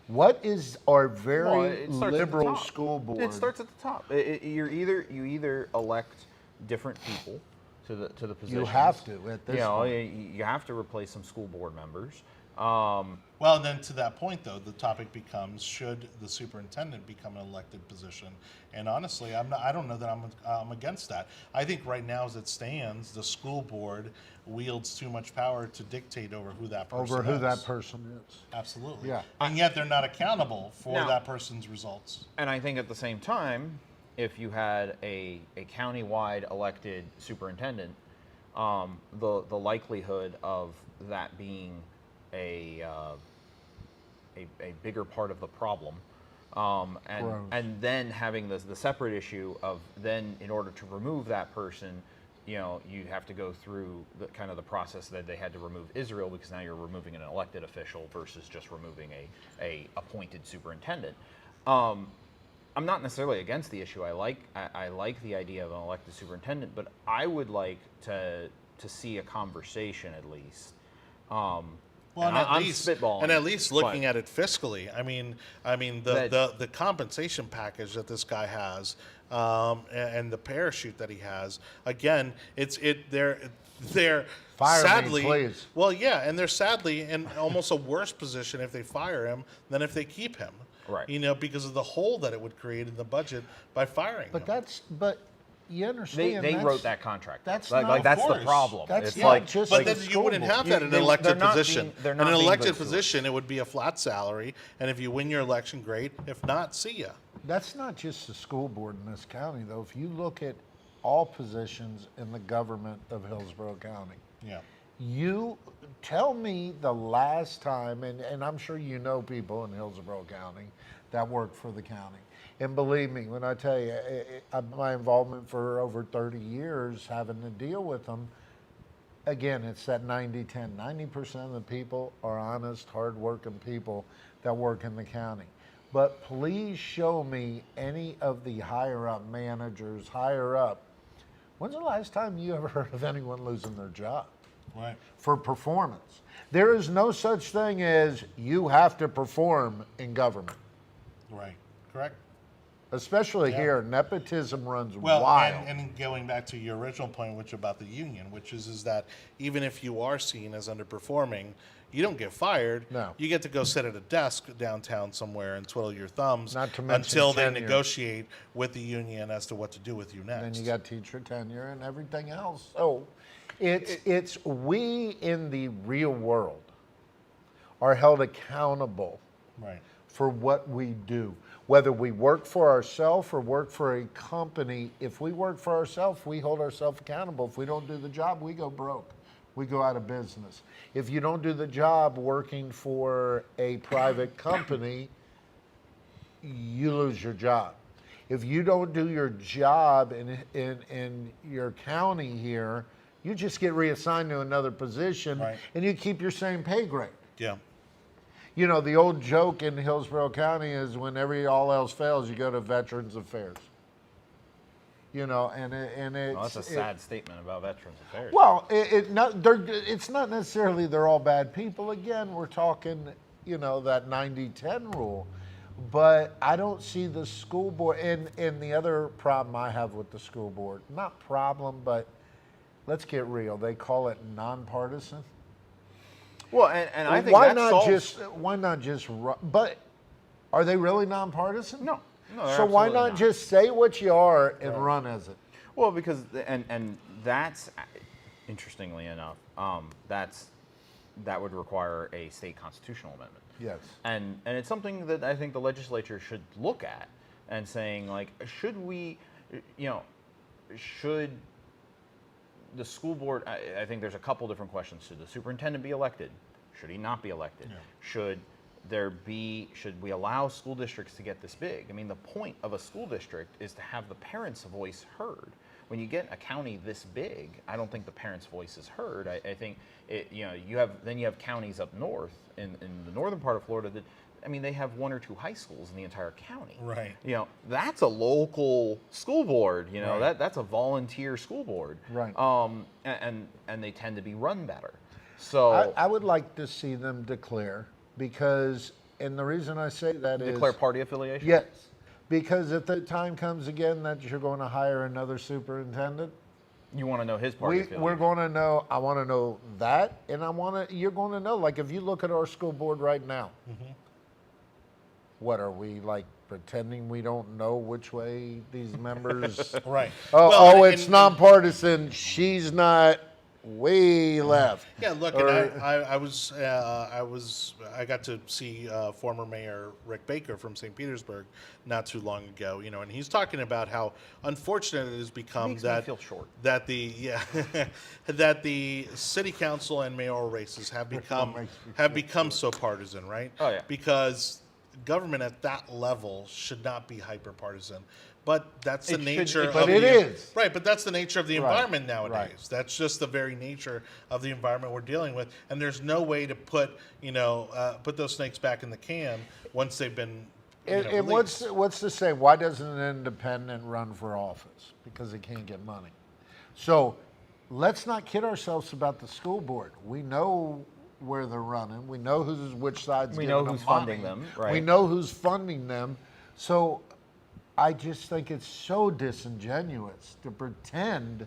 What is our very Well, it starts at the liberal top. school board? It starts at the top. You either elect different people to the positions. You have to at this point. You have to replace some school board members. Well, then to that point, though, the topic becomes: should the superintendent become an elected position? And honestly, I don't know that I'm against that. I think right now, as it stands, the school board wields too much power to dictate over who that person Over who is. that person is. Absolutely. Yeah. And yet they're not accountable for Now- that person's results. And I think at the same time, if you had a county-wide elected superintendent, the likelihood of that being a bigger part of the problem, Gross. and then having the separate issue of then in order to remove that person, you have to go through the kind of the process that they had to remove Israel, because now you're removing an elected official versus just removing a appointed superintendent. I'm not necessarily against the issue. I like the idea of an elected superintendent, but I would like to see a conversation at least. Well, and I'm at least, spitballing, and at least looking but- at it fiscally. I mean, the compensation package that this guy has, and the parachute that he has. Again, they're Fire me, sadly, please. well, yeah, and they're sadly in almost a worse position if they fire him than if they keep him. Right. Because of the hole that it would create in the budget by firing But him. but you understand They that's- wrote that contract. that's like, not- like that's Of the course. problem. That's it's not like just But like then a you wouldn't school have board. that in an They're elected not position. being- they're In not an being elected good stewards. position, it would be a flat salary, and if you win your election, great. If not, see ya. That's not just the school board in this county, though. If you look at all positions in the government of Hillsborough County, Yeah. you tell me the last time, and I'm sure you know people in Hillsborough County that work for the county. And believe me, when I tell you, my involvement for over 30 years having to deal with them, again, it's that 90-10. 90% of the people are honest, hardworking people that work in the county. But please show me any of the higher up managers, higher up. When's the last time you ever heard of anyone losing their job Right. for performance? There is no such thing as you have to perform in government, Right. Correct. especially Yeah. here. Nepotism runs Well, wild. and going back to your original point, which about the union, which is that even if you are seen as underperforming, you don't get fired. No. You get to go sit at a desk downtown somewhere and twiddle your thumbs Not to mention until they tenure. negotiate with the union as to what to do with you next. Then you got teacher tenure and everything else. So it's we in the real world are held accountable Right. for what we do. Whether we work for ourselves or work for a company, if we work for ourselves, we hold ourselves accountable. If we don't do the job, we go broke. We go out of business. If you don't do the job working for a private company, you lose your job. If you don't do your job in your county here, you just get reassigned to another position, Right. and you keep your same pay grade. Yeah. You know, the old joke in Hillsborough County is whenever all else fails, you go to Veterans Affairs. You know, and it's... Well, that's a sad statement about Veterans Affairs. Well, it's not necessarily they're all bad people. Again, we're talking, that 90-10 rule. But I don't see the school board, and the other problem I have with the school board, not problem, but let's get real. They call it nonpartisan. Well, and I think why that not just but are they really nonpartisan? No, they're So why absolutely not not. just say what you are and run as it? Well, because and that's interestingly enough, that would require a state constitutional amendment. Yes. And it's something that I think the legislature should look at and saying, like, should the school board, I think there's a couple different questions. Should the superintendent be elected? Should he not be elected? Yeah. Should we allow school districts to get this big? I mean, the point of a school district is to have the parents' voice heard. When you get a county this big, I don't think the parents' voice is heard. I think you have counties up north in the northern part of Florida that, I mean, they have 1 or 2 high schools in the entire county. Right. That's a local school board. Right. That's a volunteer school board. Right. And they tend to be run better. So I would like to see them declare, because And the reason I say that is Declare party affiliation? yes, because if the time comes again that you're going to hire another superintendent, You want to know his party affiliation? we're going to know. I want to know that, and you're going to know. Like if you look at our school board right now, what are we like pretending we don't know which way these members? Right. Oh, Well, it's nonpartisan. She's not way left. Yeah, look, Or- and I got to see former Mayor Rick Baker from St. Petersburg not too long ago, and he's talking about how unfortunate it has become Makes me that feel short. that the that the city council and mayoral races have become so partisan, right? Oh, yeah. Because government at that level should not be hyper partisan. But that's the It should- nature it- of But it is. Right, but that's the nature of the Right, environment nowadays. right. That's just the very nature of the environment we're dealing with, and there's no way to put those snakes back in the can once they've been. And released. what's the say? Why doesn't an independent run for office? Because they can't get money. So let's not kid ourselves about the school board. We know where they're running. We know which side's We giving know them who's funding money. them, right. We know who's funding them. So I just think it's so disingenuous to pretend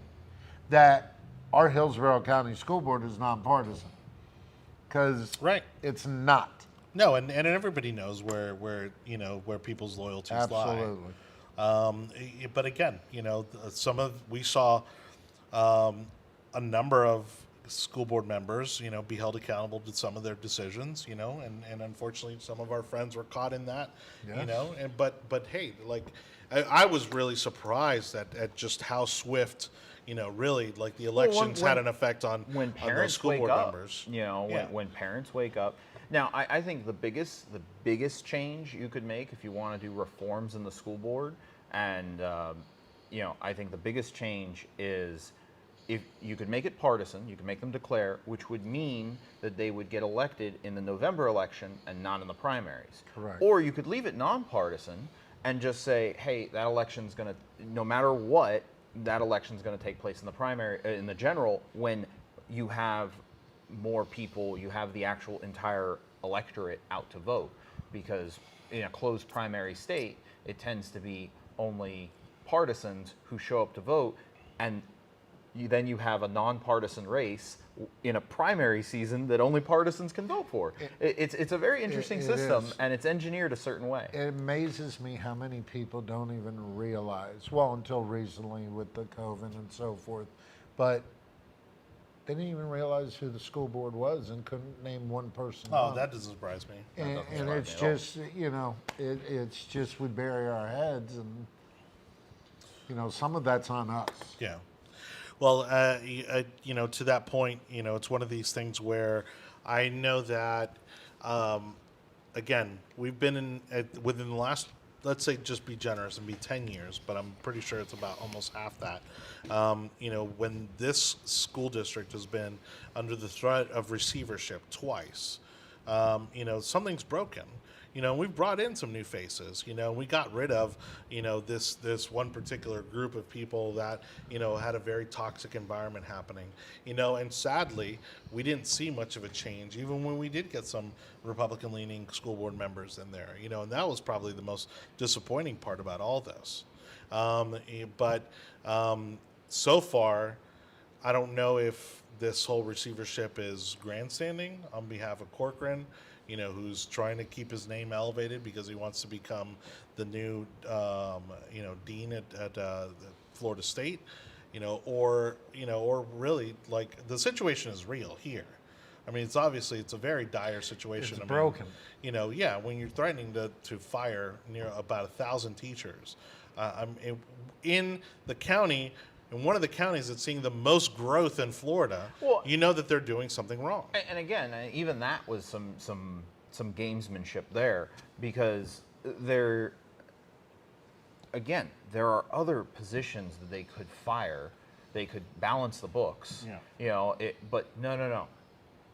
that our Hillsborough County School Board is nonpartisan. Because Right. it's not. No, and everybody knows where people's loyalties Absolutely. lie. But again, we saw a number of school board members, be held accountable to some of their decisions, and unfortunately some of our friends were caught in that, Yes. but hey, like I was really surprised at just how swift, really like the elections had an effect on when on those parents school wake board up, members. when, when parents wake up. Now, I think the biggest change you could make if you want to do reforms in the school board, and I think the biggest change is if you could make it partisan, you could make them declare, which would mean that they would get elected in the November election and not in the primaries. Correct. Or you could leave it nonpartisan and just say, hey, that election's going to, no matter what, that election's going to take place in the primary, in the general, when you have more people, you have the actual entire electorate out to vote. Because in a closed primary state, it tends to be only partisans who show up to vote, and then you have a nonpartisan race in a primary season that only partisans can vote for. It's a very interesting it system, is. and it's engineered a certain way. It amazes me how many people don't even realize, well, until recently with the COVID and so forth, but they didn't even realize who the school board was and couldn't name one person. Oh, on it. that doesn't surprise me. That And, doesn't and surprise it's me at all. just, it's just we bury our heads and, some of that's on us. Yeah. Well, to that point, it's one of these things where I know that, again, we've been within the last, let's say, just be generous and be 10 years, but I'm pretty sure it's about almost half that. When this school district has been under the threat of receivership twice, something's broken. We've brought in some new faces. We got rid of, this one particular group of people that, had a very toxic environment happening. And sadly, we didn't see much of a change, even when we did get some Republican-leaning school board members in there. And that was probably the most disappointing part about all this. But so far, I don't know if this whole receivership is grandstanding on behalf of Corcoran, who's trying to keep his name elevated because he wants to become the new, dean at Florida State, or really, like, the situation is real here. I mean, it's a very dire situation. It's broken. When you're threatening to fire near about 1,000 teachers, in the county, in one of the counties that's seeing the most growth in Florida, Well- that they're doing something wrong. And again, even that was some gamesmanship there, because there are other positions that they could fire. They could balance the books. Yeah. But no.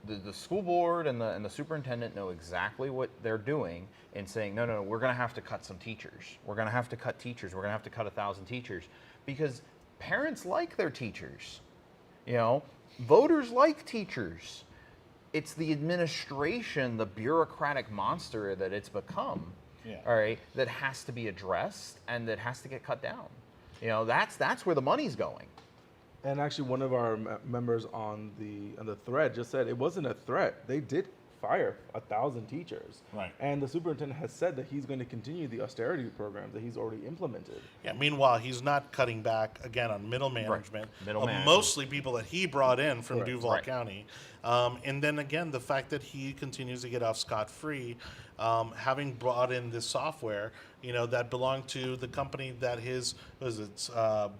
The school board and the superintendent know exactly what they're doing in saying, no, we're going to have to cut some teachers. We're going to have to cut teachers. We're going to have to cut 1,000 teachers, because parents like their teachers. Voters like teachers. it's the administration, the bureaucratic monster that it's become, all right, that has to be addressed and that has to get cut down. You know, that's where the money's going. And actually, one of our members on the thread just said it wasn't a threat. They did fire 1,000 teachers. Right. And the superintendent has said that he's going to continue the austerity programs that he's already implemented. Yeah, meanwhile, he's not cutting back, again, on middle management, Middle of management. mostly people that he brought in from Correct. Duval Right. County. And then again, the fact that he continues to get off scot-free, having brought in this software, you know, that belonged to the company that his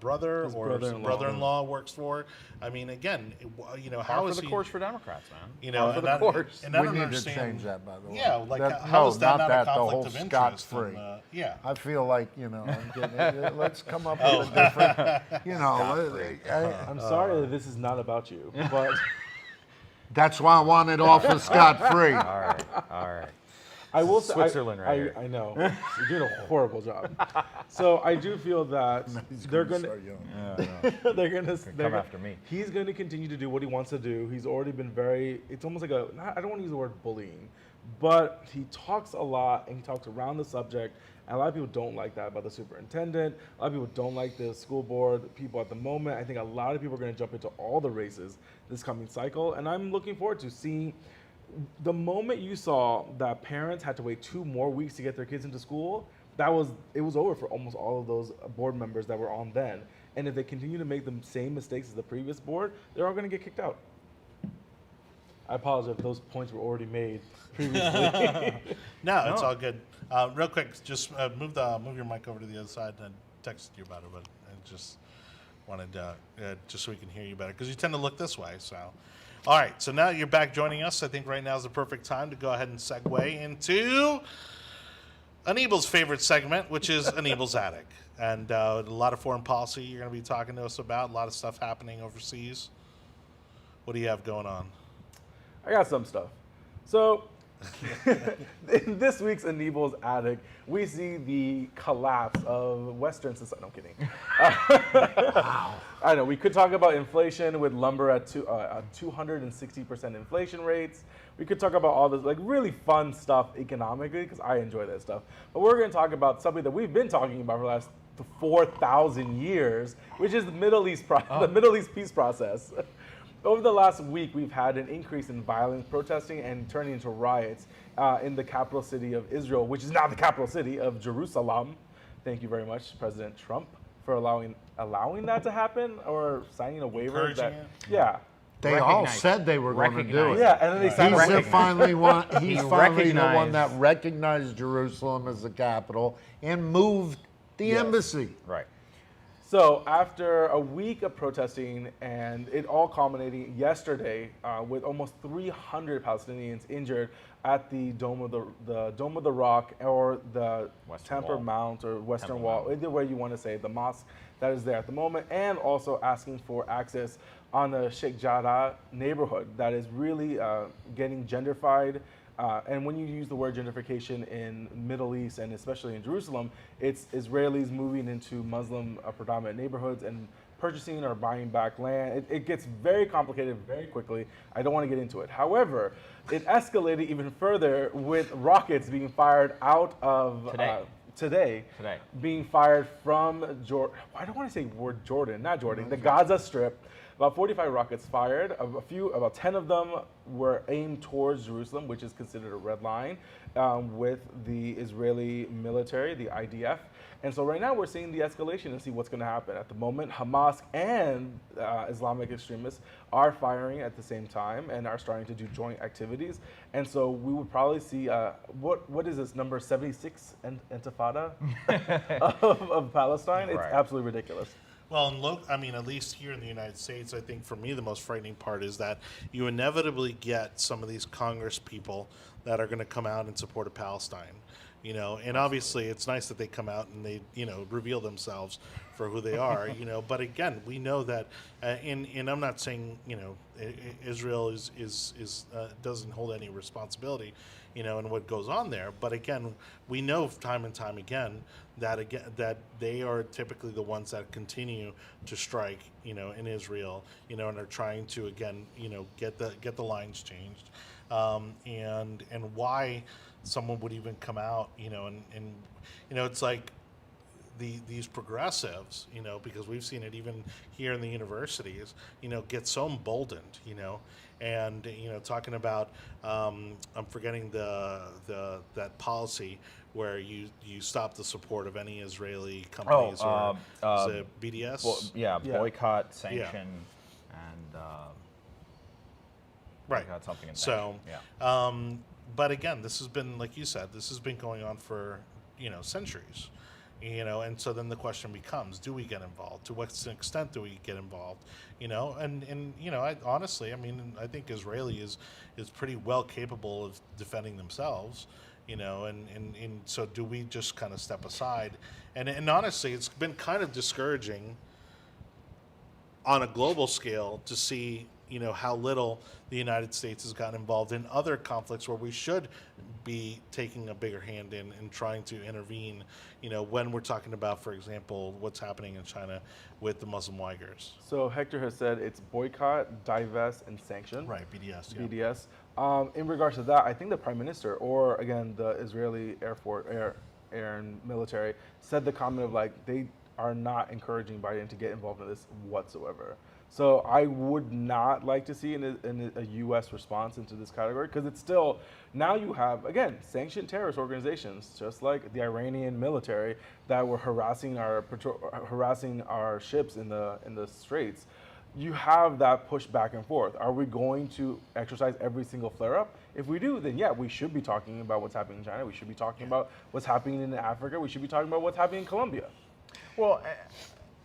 brother His or brother-in-law. brother-in-law works for. I mean, again, you know, how Par is for the he? course for Democrats, man. You know, Par for and the I, course. and I We don't need to understand. change that, by the way. Yeah, like That- how no, is that not a that, the conflict whole of interest? scot-free. And, yeah. I feel like, you know, I'm getting, let's come up with a different, you know, I'm sorry that this is not about you, but that's why I want it off of scot-free. All right, all right. I will say, Switzerland right here. I know. You're doing a horrible job. So I do feel that they're going to. start yelling. They're gonna Come after me. He's gonna continue to do what he wants to do. He's already been very. It's almost like I don't want to use the word bullying, but he talks a lot and he talks around the subject. And a lot of people don't like that about the superintendent. A lot of people don't like the school board people at the moment. I think a lot of people are going to jump into all the races this coming cycle, and I'm looking forward to seeing. The moment you saw that parents had to wait 2 more weeks to get their kids into school, it was over for almost all of those board members that were on then. And if they continue to make the same mistakes as the previous board, they're all going to get kicked out. I apologize if those points were already made previously. No, it's all good. Real quick, just move your mic over to the other side. I texted you about it, but I just wanted just so we can hear you better because you tend to look this way. So, all right. So now you're back joining us. I think right now is the perfect time to go ahead and segue into Anibal's favorite segment, which is Anibal's Attic, and a lot of foreign policy you're going to be talking to us about. A lot of stuff happening overseas. What do you have going on? I got some stuff. So, in this week's Anibal's Attic, we see the collapse of Western society. No, I'm kidding. I know, we could talk about inflation with lumber at 260% inflation rates. We could talk about all this like really fun stuff economically, because I enjoy that stuff. But we're going to talk about something that we've been talking about for the last 4,000 years, which is the Middle East peace process. Over the last week, we've had an increase in violence, protesting, and turning into riots in the capital city of Israel, which is now the capital city of Jerusalem. Thank you very much, President Trump, for allowing that to happen or signing a waiver. Encouraging it? Yeah. They all Recognize said they were going to do it. Yeah, and then they signed a He's waiver. finally the one recognized- that recognized Jerusalem as the capital and moved the embassy. Right. So after a week of protesting and it all culminating yesterday with almost 300 Palestinians injured at the Dome of the Rock or the Western Temple Wall. Mount or Western Temple Wall, Mount. either way you want to say, the mosque that is there at the moment, and also asking for access on the Sheikh Jarrah neighborhood that is really getting gentrified. And when you use the word gentrification in Middle East and especially in Jerusalem, it's Israelis moving into Muslim predominant neighborhoods and purchasing or buying back land. It gets very complicated very quickly. I don't want to get into it. However, it escalated even further with rockets being fired out of today being fired from Jordan. I don't want to say word Jordan, not Jordan, the Gaza Strip. About 45 rockets fired. About 10 of them were aimed towards Jerusalem, which is considered a red line, with the Israeli military, the IDF. And so right now we're seeing the escalation and see what's going to happen. At the moment, Hamas and Islamic extremists are firing at the same time and are starting to do joint activities. And so we would probably see, what is this, number 76 intifada of Palestine? It's Right. absolutely ridiculous. Well, at least here in the United States, I think for me the most frightening part is that you inevitably get some of these Congress people that are going to come out in support of Palestine. you know, and obviously it's nice that they come out and they, you know, reveal themselves for who they are, you know, but again, we know that, and I'm not saying, you know, Israel is doesn't hold any responsibility, you know, in what goes on there, but again, we know time and time again that they are typically the ones that continue to strike, you know, in Israel, you know, and are trying to again, you know, get the lines changed, and why someone would even come out, you know, and you know, it's like these progressives, you know, because we've seen it even here in the universities, you know, get so emboldened, you know, and you know, talking about I'm forgetting that policy where you stop the support of any Israeli companies or is it BDS? Yeah, Yeah. boycott, sanction, and Right. boycott something and So, sanction. Yeah. but again, this has been, like you said, this has been going on for, you know, centuries, you know, and so then the question becomes, do we get involved? To what extent do we get involved? You know, and you know, honestly, I mean, I think Israeli is pretty well capable of defending themselves, you know, and so do we just kind of step aside? And honestly, it's been kind of discouraging on a global scale to see, you know, how little the United States has gotten involved in other conflicts where we should be taking a bigger hand in and trying to intervene, you know, when we're talking about, for example, what's happening in China with the Muslim Uyghurs. So Hector has said it's boycott, divest, and sanction. Right, BDS, yeah. BDS. In regards to that, I think the Prime Minister, or again the Israeli Air Force, Air and military, said the comment of like they are not encouraging Biden to get involved in this whatsoever. So I would not like to see a U.S. response into this category because it's still, now you have, again, sanctioned terrorist organizations, just like the Iranian military that were harassing our ships in the straits. You have that push back and forth. Are we going to exercise every single flare-up? If we do, then yeah, we should be talking about what's happening in China. We should be talking about what's happening in Africa. We should be talking about what's happening in Colombia. Well,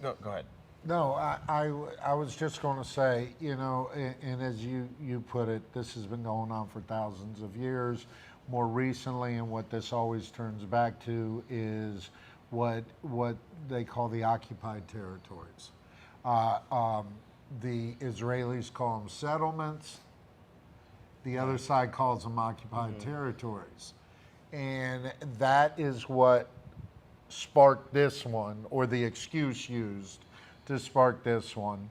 go ahead. No, I was just going to say, you know, and as you put it, this has been going on for thousands of years. More recently, and what this always turns back to is what they call the occupied territories. The Israelis call them settlements. The other side calls them occupied territories. And that is what sparked this one, or the excuse used to spark this one.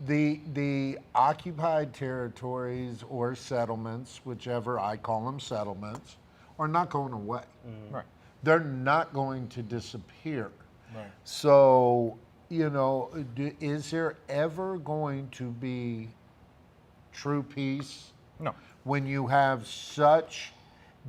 The occupied territories or settlements, whichever, I call them settlements, are not going away. Right. They're not going to disappear. Right. So, you know, is there ever going to be true peace? No. When you have such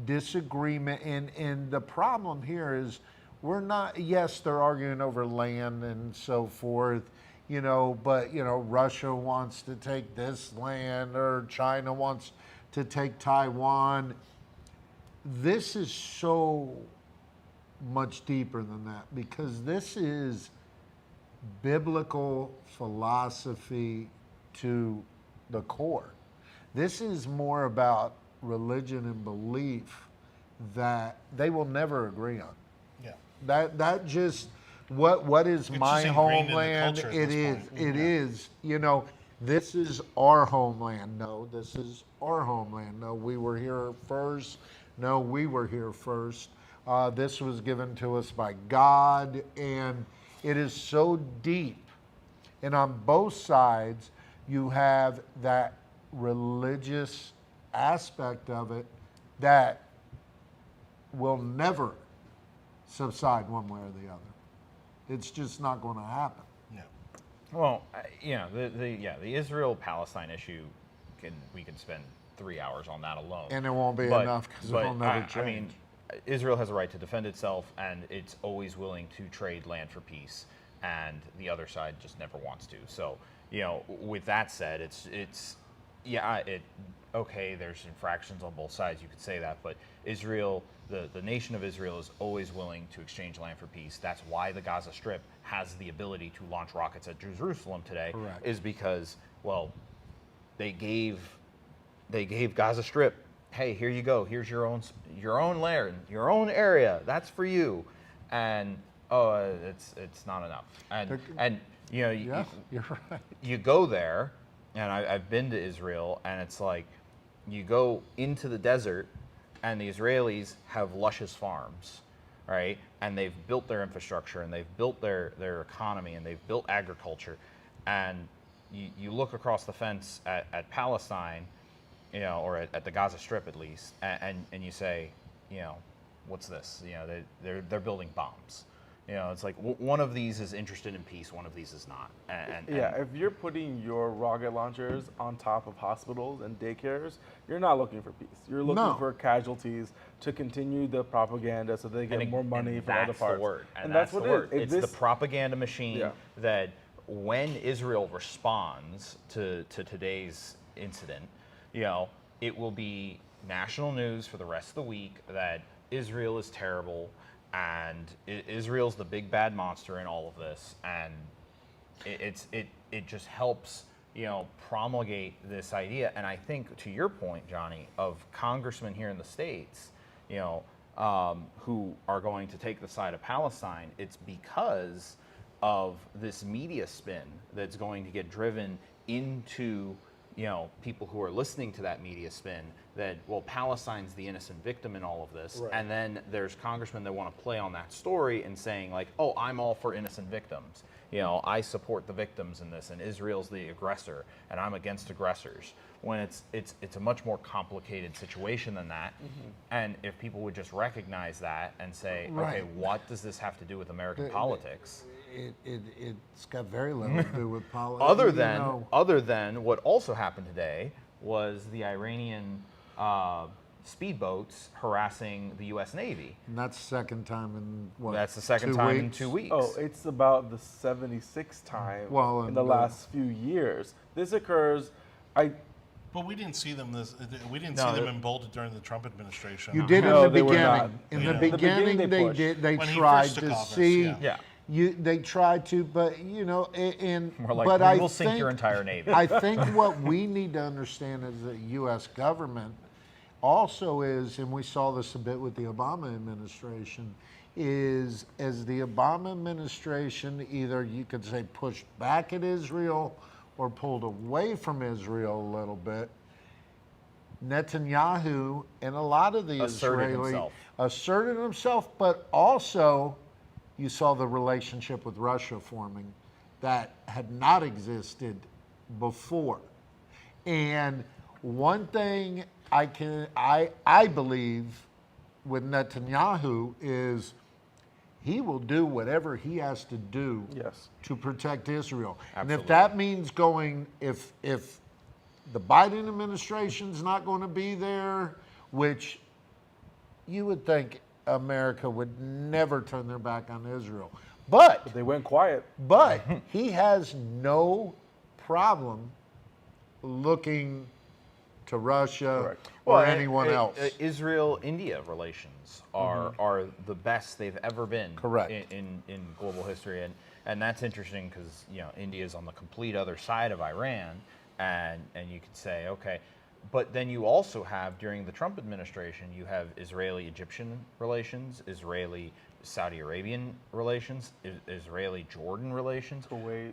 disagreement, and the problem here is we're not, yes, they're arguing over land and so forth, you know, but, you know, Russia wants to take this land or China wants to take Taiwan. This is so much deeper than that because this is biblical philosophy to the core. This is more about religion and belief that they will never agree on. Yeah. That just what is my just ingrained in the homeland? culture at It this is. point. It Yeah. is. You know, this is our homeland. No, this is our homeland. No, we were here first. No, we were here first. This was given to us by God, and it is so deep. And on both sides, you have that religious aspect of it that will never subside one way or the other. It's just not going to happen. No. Well, you know, the Israel-Palestine issue, we can spend 3 hours on that alone. And it won't be enough because it will never change. I mean, Israel has a right to defend itself, and it's always willing to trade land for peace, and the other side just never wants to. So, you know, with that said, okay, there's infractions on both sides, you could say that, but Israel, the nation of Israel is always willing to exchange land for peace. That's why the Gaza Strip has the ability to launch rockets at Jerusalem today. Correct. Is because, well, they gave Gaza Strip hey, here you go. Here's your own lair, your own area. That's for you. And it's not enough. And you know, Yeah, you're right. you go there, and I've been to Israel, and it's like you go into the desert, and the Israelis have luscious farms, right? And they've built their infrastructure, and they've built their economy, and they've built agriculture. And you look across the fence at Palestine, you know, or at the Gaza Strip at least, and you say, you know, what's this? You know, they're building bombs. You know, it's like one of these is interested in peace, one of these is not. And if you're putting your rocket launchers on top of hospitals and daycares, you're not looking for peace. You're looking for casualties to continue the propaganda so they get more money from other parts. That's the word. And that's what it is. It's the propaganda machine that when Israel responds to today's incident, you know, it will be national news for the rest of the week that Israel is terrible, and Israel's the big bad monster in all of this, and it just helps, you know, promulgate this idea. And I think, to your point, Johnny, of congressmen here in the States, you know, who are going to take the side of Palestine, it's because of this media spin that's going to get driven into, you know, people who are listening to that media spin that, well, Palestine's the innocent victim in all of this. Right. And then there's congressmen that want to play on that story and saying like, oh, I'm all for innocent victims. You know, I support the victims in this, and Israel's the aggressor, and I'm against aggressors. When it's a much more complicated situation than that. Mm-hmm. And if people would just recognize that and say, okay, what does this have to do with American politics? It's got very little to do with politics. Other than what also happened today was the Iranian speedboats harassing the U.S. Navy. And that's the second time in what? That's the second time in 2 weeks. Oh, it's about the 76th time in the last few years. This occurs. But we didn't see them We didn't see them emboldened during the Trump administration. You did in the beginning. In the beginning, they did. They tried to see. Yeah. They tried to, but you know, we're like, we will sink your entire Navy. I think what we need to understand as the U.S. government also is, and we saw this a bit with the Obama administration, is as the Obama administration either you could say pushed back at Israel or pulled away from Israel a little bit, Netanyahu and a asserted himself, but also you saw the relationship with Russia forming that had not existed before. And one thing I believe with Netanyahu is he will do whatever he has to do to protect Israel. Absolutely. And if that means if the Biden administration's not going to be there, which you would think America would never turn their back on Israel. But they went quiet. But he has no problem looking to Russia or anyone else. Israel-India relations are the best they've ever been in global history, and that's interesting because, you know, India is on the complete other side of Iran, and you could say, okay, but then you also have, during the Trump administration, you have Israeli-Egyptian relations, Israeli-Saudi Arabian relations, Israeli-Jordan relations. Kuwait,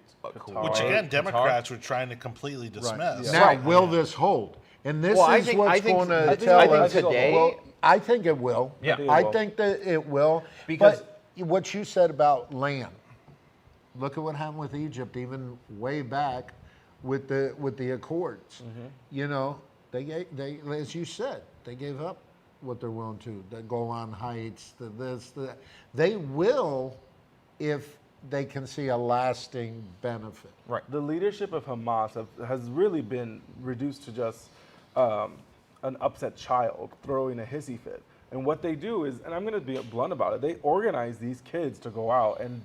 which again, Democrats were trying to completely dismiss. Now, will this hold? And this is what's going to tell us today. Well, I think it will. Yeah. I think that it will. Because what you said about land, look at what happened with Egypt, even way back with the Accords. Mm-hmm. You know, they as you said, they gave up what they're willing to. The Golan Heights, they will if they can see a lasting benefit. Right. The leadership of Hamas has really been reduced to just an upset child throwing a hissy fit. And what they do is, and I'm going to be blunt about it, they organize these kids to go out and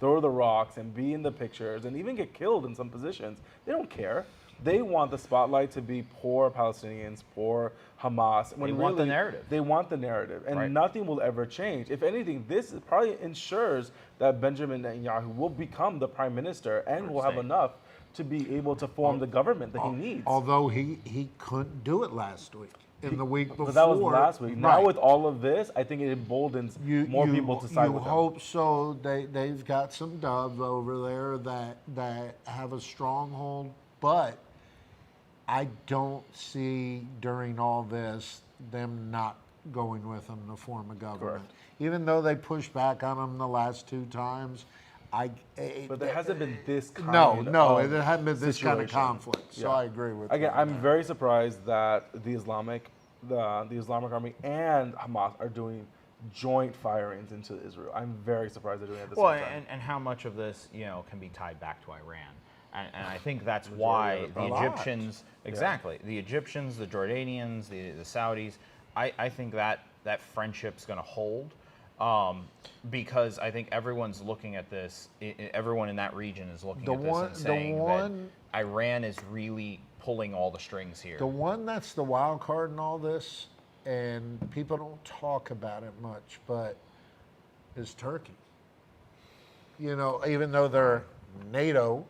throw the rocks and be in the pictures and even get killed in some positions. They don't care. They want the spotlight to be poor Palestinians, poor Hamas. They want the narrative. They want the narrative, and nothing will ever change. If anything, this probably ensures that Benjamin Netanyahu will become the prime minister and will have enough to be able to form the government that he needs. Although he couldn't do it last week. in the week before. But that was last week. Now Right. with all of this, I think it emboldens more people to side you with them. hope so. They've got some doves over there that have a stronghold, but I don't see during all this them not going with them to form a government. Correct. Even though they pushed back on them the last 2 times, But there hasn't been this kind no, of it hadn't been this kind of situation. conflict. So Yeah. I agree with Again, you. I'm very surprised that the Islamic Army and Hamas are doing joint firings into Israel. I'm very surprised they're doing it at the Well, same time. and how much of this, can be tied back to Iran? And I think that's why the A lot. Egyptians, exactly, the Egyptians, the Jordanians, the Saudis, I think that friendship's going to hold. Because I think everyone's looking at this, everyone in that region is looking at this and saying that Iran is really pulling all the strings here. The one that's the wild card in all this, and people don't talk about it much, but is Turkey. Even though they're NATO,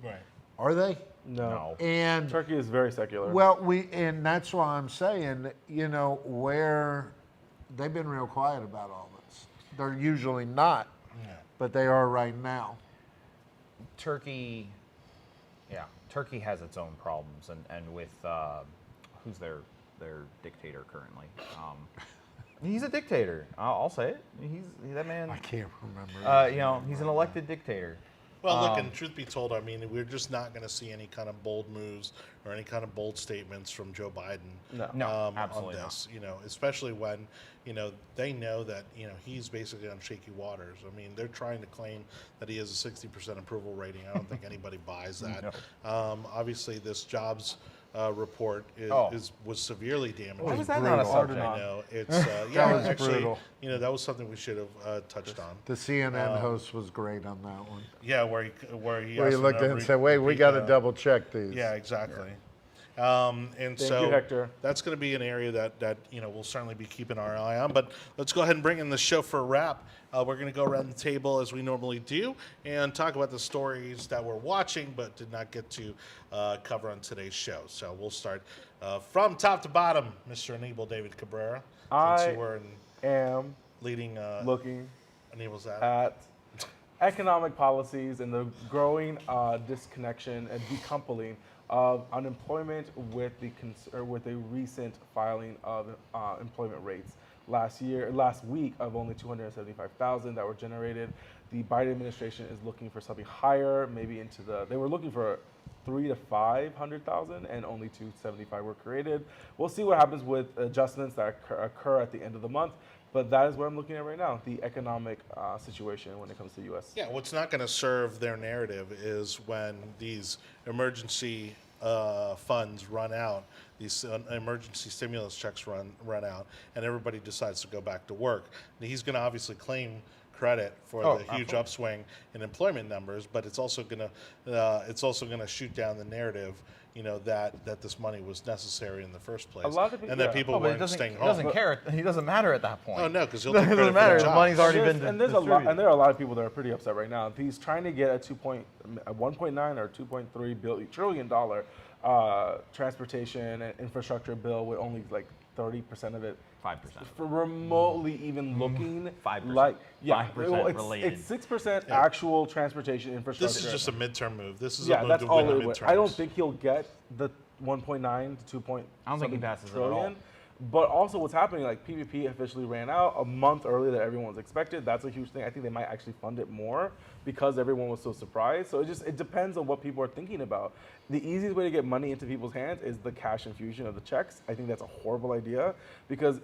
Right. are they? No. And Turkey is very secular. well, and that's why I'm saying, where they've been real quiet about all this. They're usually not, but they are right now. Turkey has its own problems, and with who's their dictator currently? He's a dictator. I'll say it. That man. I can't remember. He's an elected dictator. Well, look, and truth be told, I mean, we're just not going to see any kind of bold moves or any kind of bold statements from Joe Biden No, absolutely on this. Especially when, they know that, he's basically on shaky waters. I mean, they're trying to claim that he has a 60% approval rating. I don't think anybody buys that. Obviously, this jobs report was severely damaging. Why was that not a subject? I know. It's, That was actually, brutal. that was something we should have touched on. The CNN host was great on that one. Yeah, where he Where he asked looked him at to it and said, wait, we repeat got to the- double check these. Yeah, exactly. And Thank so you, Hector. that's going to be an area that we'll certainly be keeping our eye on. But let's go ahead and bring in the show for a wrap. We're going to go around the table as we normally do and talk about the stories that we're watching but did not get to cover on today's show. So we'll start from top to bottom, Mr. Anibal David Cabrera, since you were am leading looking Anibal's ad. at economic policies and the growing disconnection and decoupling of unemployment with a recent filing of employment rates. Last week of only 275,000 that were generated. The Biden administration is looking for something higher, maybe they were looking for 300,000 to 500,000, and only 275 were created. We'll see what happens with adjustments that occur at the end of the month. But that is what I'm looking at right now, the economic situation when it comes to the U.S. Yeah, what's not going to serve their narrative is when these emergency funds run out, these emergency stimulus checks run out, and everybody decides to go back to work. And he's going to obviously claim credit for the huge upswing in employment numbers, but it's also going to shoot down the narrative, that this money was necessary in the first place, A lot of people- and that yeah. people weren't staying home. Doesn't care. He doesn't matter at that point. Oh no, because he'll It take credit doesn't for matter. the The job. money's already been And there are a lot of people that are pretty upset right now. He's trying to get a 1.9 or 2.3 trillion dollar transportation and infrastructure bill with only like 30% of it 5%. for remotely even looking 5%. like 5% related. It's 6% actual transportation infrastructure. This is just a midterm move. This is a yeah, move that's to all win the it was. midterms. I don't think he'll get the 1.9 to 2 point. I don't think he something passes it at trillion. all. But also, what's happening? Like PPP officially ran out a month earlier than everyone was expected. That's a huge thing. I think they might actually fund it more because everyone was so surprised. So it depends on what people are thinking about. The easiest way to get money into people's hands is the cash infusion of the checks. I think that's a horrible idea because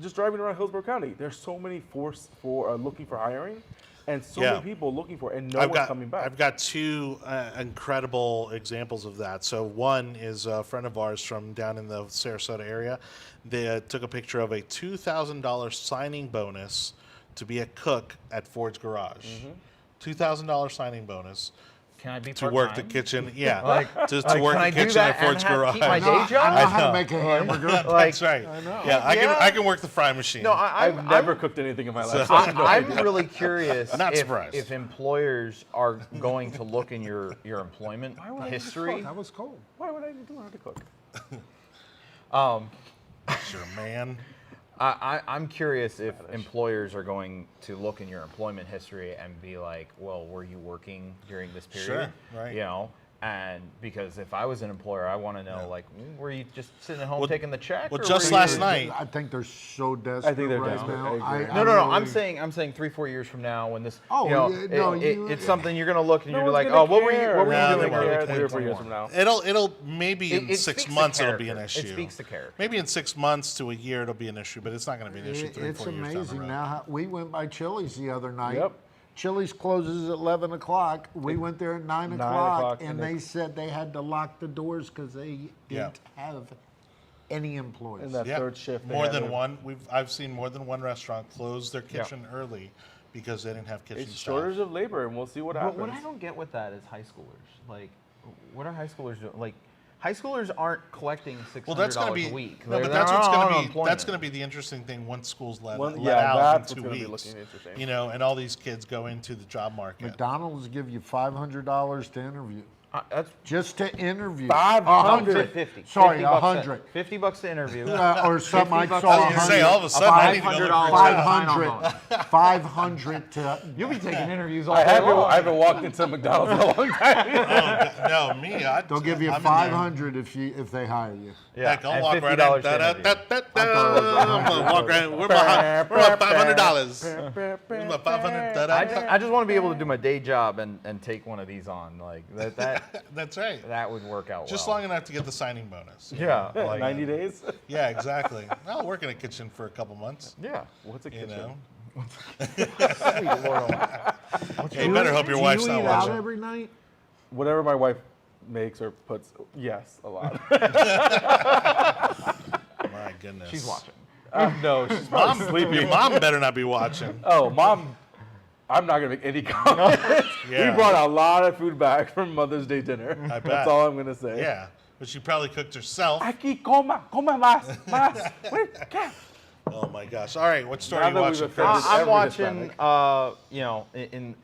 just driving around Hillsborough County, there's so many looking for hiring. And so many people looking for it, and no one's coming back. I've got two incredible examples of that. So one is a friend of ours from down in the Sarasota area. They took a picture of a $2,000 signing bonus to be a cook at Ford's Garage. $2,000 signing bonus. Can I be To work the part-time? kitchen, yeah. to Like, work can the I do kitchen that at Ford's and Garage. keep my day job? I know how know. to make a hamburger. That's right. I know. Yeah, Yeah. I can work the fry machine. No, I've never cooked anything in my life. So I have no I'm idea. really curious Not surprised. if employers are going to look in your employment Why would I need to history. cook? That was cold. Why would I need to learn how to cook? Sure, man. I'm curious if employers are going to look in your employment history and be like, well, were you working during this period? Sure, right. You know, and because if I was an employer, I want to know, like, were you just sitting at home taking the check? Well, or just were last you- night. I think they're so desperate they're right desperate. now. I agree. No. really- I'm saying 3-4 years from now when this, Oh, you know, yeah, no, it's something you're gonna look and No you're one's like, gonna oh, what were you care. doing? No, They're they won't. gonna care 3 or 4 Come years on. from now. It'll maybe in It 6 speaks to months it'll be an character. issue. It speaks to character. Maybe in 6 months to a year it'll be an issue, but it's not going to be an issue 3 or It's 4 years down the amazing road. now. We went by Chili's the other night. Yep. Chili's closes at 11 o'clock. We went there at 9 o'clock, and and they said they had to lock the doors because they Yeah. didn't have any employees. And that Yeah, third shift. they more had than to- one. I've seen more than one restaurant close their kitchen early because they didn't have kitchen It's staff. shortage of labor, and we'll see what But happens. what I don't get with that is high schoolers. Like, what are high schoolers doing? Like, high schoolers aren't collecting $600 Well, that's going to be a week. no, but They're that's not what's on going to be unemployment. that's going to be the interesting thing once schools let Well, out that's in what's 2 gonna be weeks. looking interesting. You know, and all these kids go into the job market. McDonald's give you $500 to interview. That's Just to interview. 500. 50. Sorry, 50 bucks 100. $50 to interview. Or some I 50 saw bucks I was gonna say, all of a sudden, I need to go look for a job. $500 500 to. You'll be taking interviews all I day long. haven't walked into McDonald's in a long time. No, me. They'll give you I'm in there. 500 if they hire you. Yeah, Heck, I'll and walk right in. $50 to interview. I'm gonna walk right in. Where my $500? Where's my 500? I just want to be able to do my day job and take one of these on. Like that That's right. that would work out Just well. long enough to get the signing bonus. Yeah, like, 90 days? Yeah, exactly. I'll work in a kitchen for a couple months. Yeah. What's a You kitchen? know. Sweet Lord. Hey, you better hope your wife's Do not you eat out watching. every night? Whatever my wife makes or puts, yes, a lot. My goodness. She's watching. No, she's probably Mom, sleeping. your mom better not be watching. Oh, Mom, I'm not going to make any comments. Yeah. We brought a lot of food back from Mother's Day dinner. I bet. That's all I'm going to say. Yeah, but she probably cooked herself. Aquí, coma más. Wait, ¿qué? Oh my gosh! All right, what story Now are you that we've watching offended first? I'm every watching, Hispanic. you know,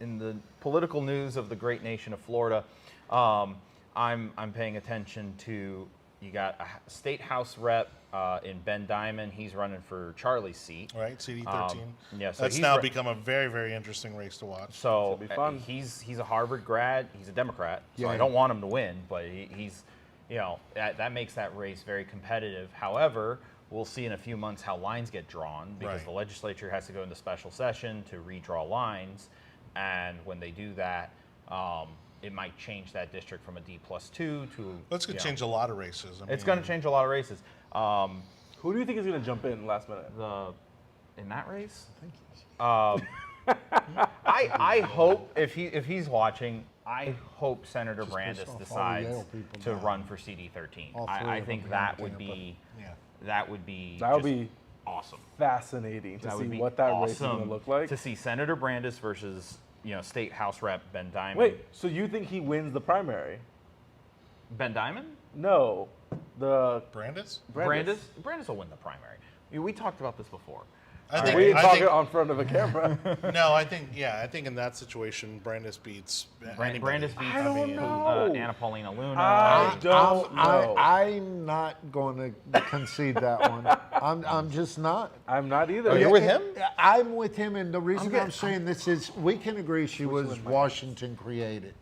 in the political news of the great nation of Florida. I'm paying attention to. You got a state house rep in Ben Diamond. He's running for Charlie's seat. Right, CD13. Yeah, so That's he's now re- become a very, very interesting race to watch. So be fun. he's a Harvard grad. He's a Democrat. So I Yeah. don't want him to win, but he's, you know, that makes that race very competitive. However, we'll see in a few months how lines get drawn because Right. the legislature has to go into special session to redraw lines, and when they do that, it might change that district from a D+2 to. That's going to change a lot of races. I It's mean, going to change a lot of races. Who do you think is going to jump in last minute? In that race, I hope if he's watching, I hope Senator Brandis off all the decides Yale people to now. run for CD13. All three I of think them that in would Tampa. be Yeah. that would be That would just be awesome. fascinating to That see would be what that awesome race is going to look like. to see Senator Brandis versus State House Rep Ben Diamond. Wait, so you think he wins the primary? Ben Diamond? No, the Brandis? Brandis. Brandis will win the primary. We talked about this before. I We think. didn't I talk think it on front of a camera. no, I think. Yeah, I think in that situation, Brandis beats. anybody. Brandis beats I don't know. Anna Paulina Luna. I don't know. I'm not going to concede that one. I'm just not. I'm not either. Oh, you're with him? I'm with him, and the reason good. I'm saying this is we can agree she was Washington created,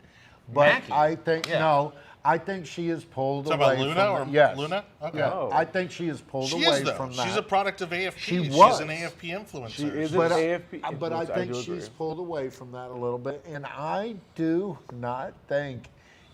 but Mackie. I think Yeah. no. I think she is pulled Talking away about Luna from or yes. Luna? Okay. Yeah, Oh. I think she is pulled She away is though. from that. She's a product of AFP. She She's was. an AFP influencer. She is but an I, AFP. but I influencer. think do she's agree. pulled away from that a little bit, and I do not think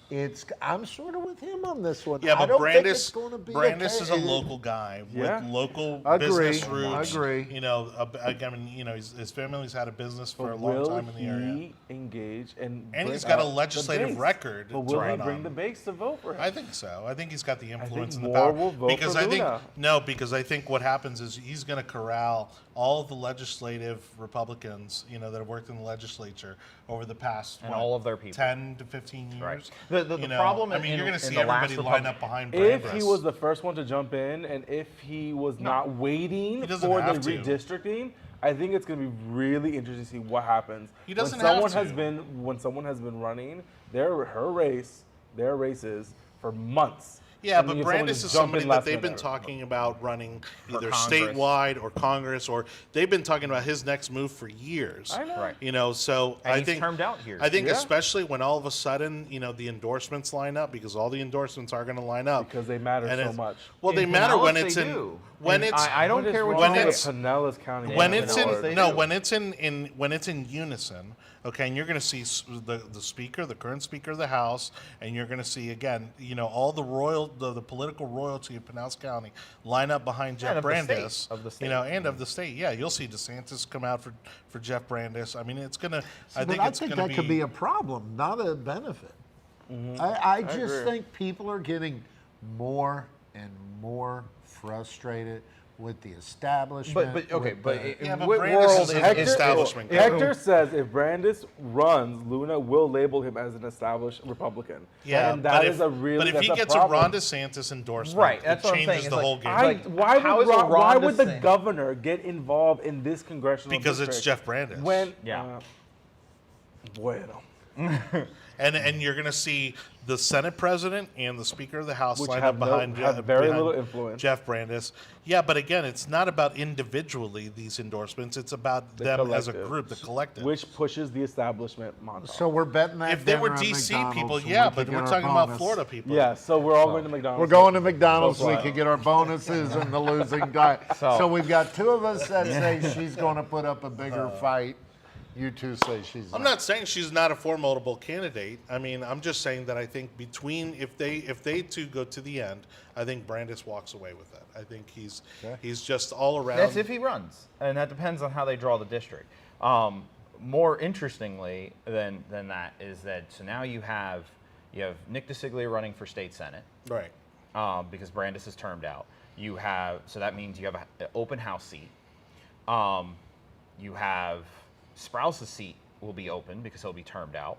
it's. I'm sort of with him on this one. Yeah, I but don't Brandis, think it's gonna be Brandis okay. is a local guy Yeah. with local Agree, business roots. agree. You know, I mean, his family's had a business for a But long will time in the area. he engage and And bring he's got a out the legislative base? record But to will he run bring on. the base to vote for him? I think so. I think he's got the influence and the more power. will vote because for I think Luna. because I think what happens is he's going to corral all of the legislative Republicans, that have worked in the legislature over the past And all of their people. 10 to 15 years. Right. The You know, problem I mean, in- you're going to in see the last everybody line Republic- up behind If Brandis. he was the first one to jump in, and if he was not waiting He doesn't for the have to. redistricting, I think it's going to be really interesting to see what happens. He doesn't when someone have has to. been when someone has been running their races for months. Yeah, and but you have someone Brandis just is jump somebody in that last they've been minute. talking about running either Congress. statewide or Congress, or they've been talking about his next move for years. I know. Right. So And I he's think termed out here. I think Yeah. especially when all of a sudden, the endorsements line up, because all the endorsements are going to line up Because they matter And so it's- much. Well, they In matter when Pinellas, it's they in do. when And it's I don't What is care what wrong you with it's- Pinellas County. when Yeah, it's Pinellas, in they no do. when it's in when it's in unison, okay, and you're going to see the speaker, the current speaker of the House, and you're going to see again, all the political royalty of Pinellas County line up behind Jeff And of the state, Brandis, of the state. and of the state. Yeah, you'll see DeSantis come out for Jeff Brandis. I mean, it's gonna. I But think I it's think gonna that could be a problem, not a benefit. I just agree. think people are getting more and more frustrated with the establishment. But okay, with but the- Yeah, but what Brandis world is is an is- establishment guy. Hector says if Brandis runs, Luna will label him as an established Republican. Yeah, and that but is if, a really but if he that's gets problem. a Ron DeSantis endorsement, Right, that's it what I'm changes saying. the It's whole like, game. like, why how would is a Ron, why Ron would the DeSantis- governor get involved in this congressional Because it's district Jeff Brandis. when Yeah. bueno. And you're going to see the Senate president and the Speaker of the House Which line have up no- behind have very behind little influence. Jeff Brandis. Yeah, but again, it's not about individually these endorsements. It's about The them as a collective. group, the collective. Which pushes the establishment mantra. So we're betting that if they were dinner at DC McDonald's people, and yeah, we but could get we're our talking about bonus. Florida people. yeah, so we're all going to McDonald's. We're going to McDonald's. So We far. could get our bonuses and the losing guy. So- So we've got two of us that say she's going to put up a bigger fight. You two say she's. I'm not saying she's not a formidable candidate. I mean, I'm just saying that I think if they two go to the end, I think Brandis walks away with that. I think he's just all around. That's if he runs, and that depends on how they draw the district. More interestingly than that is that so now you have Nick DeCiglia running for state senate, right. because Brandis is termed out. So that means you have an open house seat. You have Sprouse's seat will be open because he'll be termed out.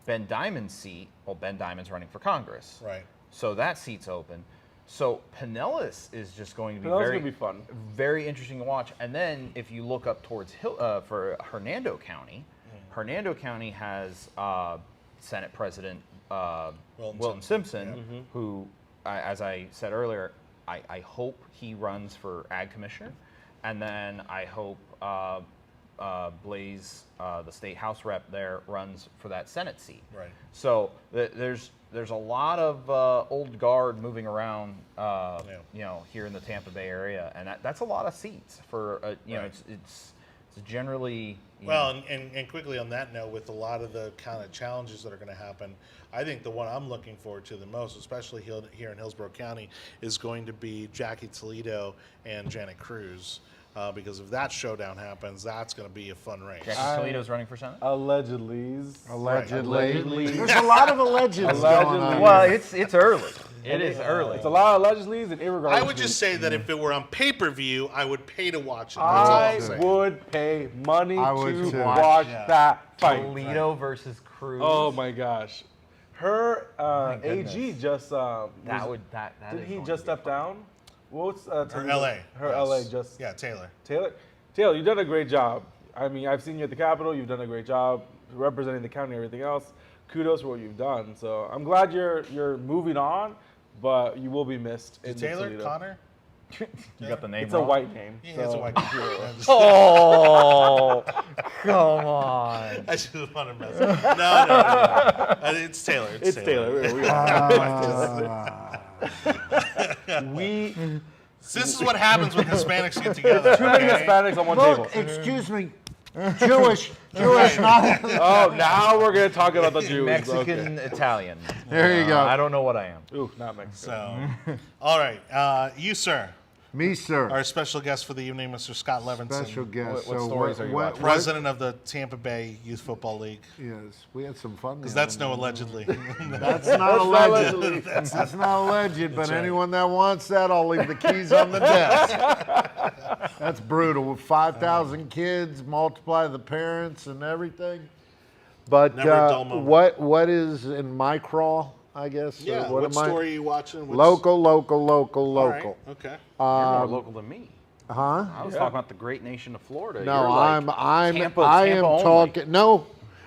Ben Diamond's seat, Ben Diamond's running for Congress. Right. So that seat's open. So Pinellas is just going to be Pinellas is very gonna be fun. very interesting to watch. And then if you look up towards for Hernando County, Hernando County has Senate President Wilton Simpson, who, as I said earlier, I hope he runs for Ag Commissioner, and then I hope Blaze, the state House rep there, runs for that Senate seat. Right. So there's a lot of old guard moving around, here in the Tampa Bay area, and that's a lot of seats for Right. it's generally Well, and quickly on that note, with a lot of the kind of challenges that are going to happen, I think the one I'm looking forward to the most, especially here in Hillsborough County, is going to be Jackie Toledo and Janet Cruz. Because if that showdown happens, that's going to be a fun race. Jackie Toledo's running for Senate. Allegedly. Allegedly. There's a lot of allegedly going on. Allegedly. Well, it's early. It is early. It's a lot of allegedlys and irregardless. I would just say that if it were on pay-per-view, I would pay to watch it. That's all I'm I saying. would pay money I would to too. watch Yeah. that fight. Toledo versus Cruz. Oh my gosh. Her goodness. AG just that did is he going just to be step down? What's Her Toledo- LA. Her yes. LA just Yeah, Taylor. Taylor, you've done a great job. I mean, I've seen you at the Capitol. You've done a great job representing the county and everything else. Kudos for what you've done. So I'm glad you're moving on, but you will be missed. in Taylor, Toledo. Connor? You got the name It's a wrong? white name. Yeah, so- it's a white guy. Oh, come on. I just want to mess up. No. It's Taylor. It's Taylor. We This is what happens when Hispanics get together. too many okay? Hispanics on one Look, table. excuse me. Jewish, not. Oh, now we're gonna talk about the Jews. Mexican, Okay. Italian. There you go. I don't know what I am. Ooh, not Mexican. So, all right. You, sir, Me, sir. our special guest for the evening, Mr. Scott Levinson, Special guest. what stories are you watching? president of the Tampa Bay Youth Football League. Yes, we had some fun. Because the that's other no night. allegedly. That's not alleged. That's not alleged, but right. anyone that wants that, I'll leave the keys on the desk. That's brutal. With 5,000 kids, multiply the parents and everything. But Never a dull moment. what is in my crawl, I guess? or Yeah. what What am I? story are you watching? What's- Local. All right, okay. You're more local than me. Huh? I was talking about the great nation of Florida. No, You're like I'm Tampa I am only. talking. No,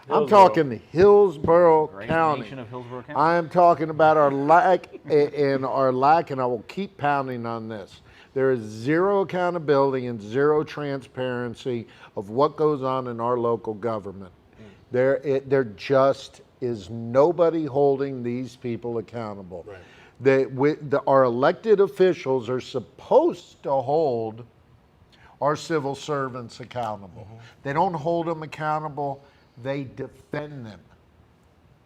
I'm talking Hillsborough Great County. nation of Hillsborough County. I am talking about our lack, and I will keep pounding on this. There is zero accountability and zero transparency of what goes on in our local government. There just is nobody holding these people accountable. Right. Our elected officials are supposed to hold our civil servants accountable. They don't hold them accountable, they defend them.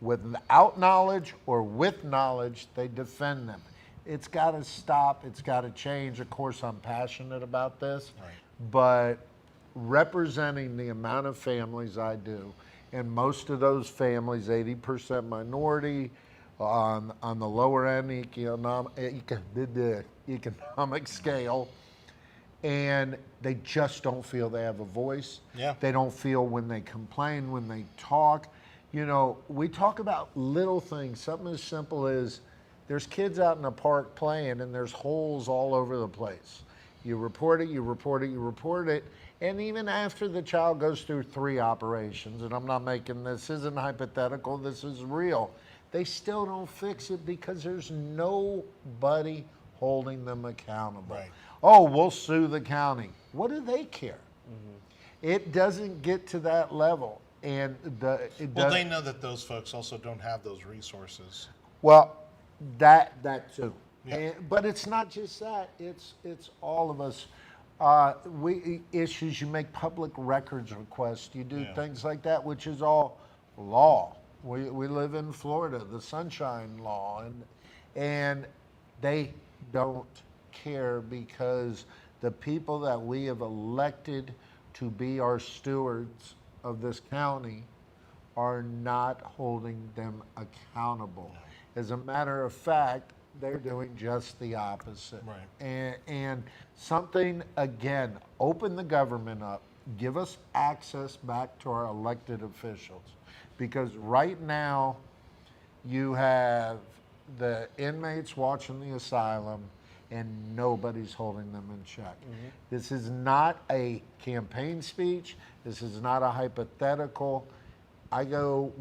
Without knowledge or with knowledge, they defend them. It's got to stop, it's got to change. Of course, I'm passionate about this, but representing the amount of families I do, and most of those families, 80% minority, on the lower end economic scale, and they just don't feel they have a voice. They don't feel when they complain, when they talk. You know, we talk about little things, something as simple as there's kids out in the park playing and there's holes all over the place. You report it, you report it, you report it, and even after the child goes through 3 operations, and I'm not making this isn't hypothetical, this is real, they still don't fix it because there's nobody holding them accountable. Oh, we'll sue the county. What do they care? It doesn't get to that level. And they know that those folks also don't have those resources. Well, that too. But it's not just that. It's all of us. You make public records requests. You do things like that, which is all law. We live in Florida, the Sunshine Law, and they don't care because the people that we have elected to be our stewards of this county are not holding them accountable. As a matter of fact, they're doing just the opposite. And something, again, open the government up, give us access back to our elected officials. Because right now, you have the inmates watching the asylum and nobody's holding them in check. This is not a campaign speech. This is not a hypothetical. I go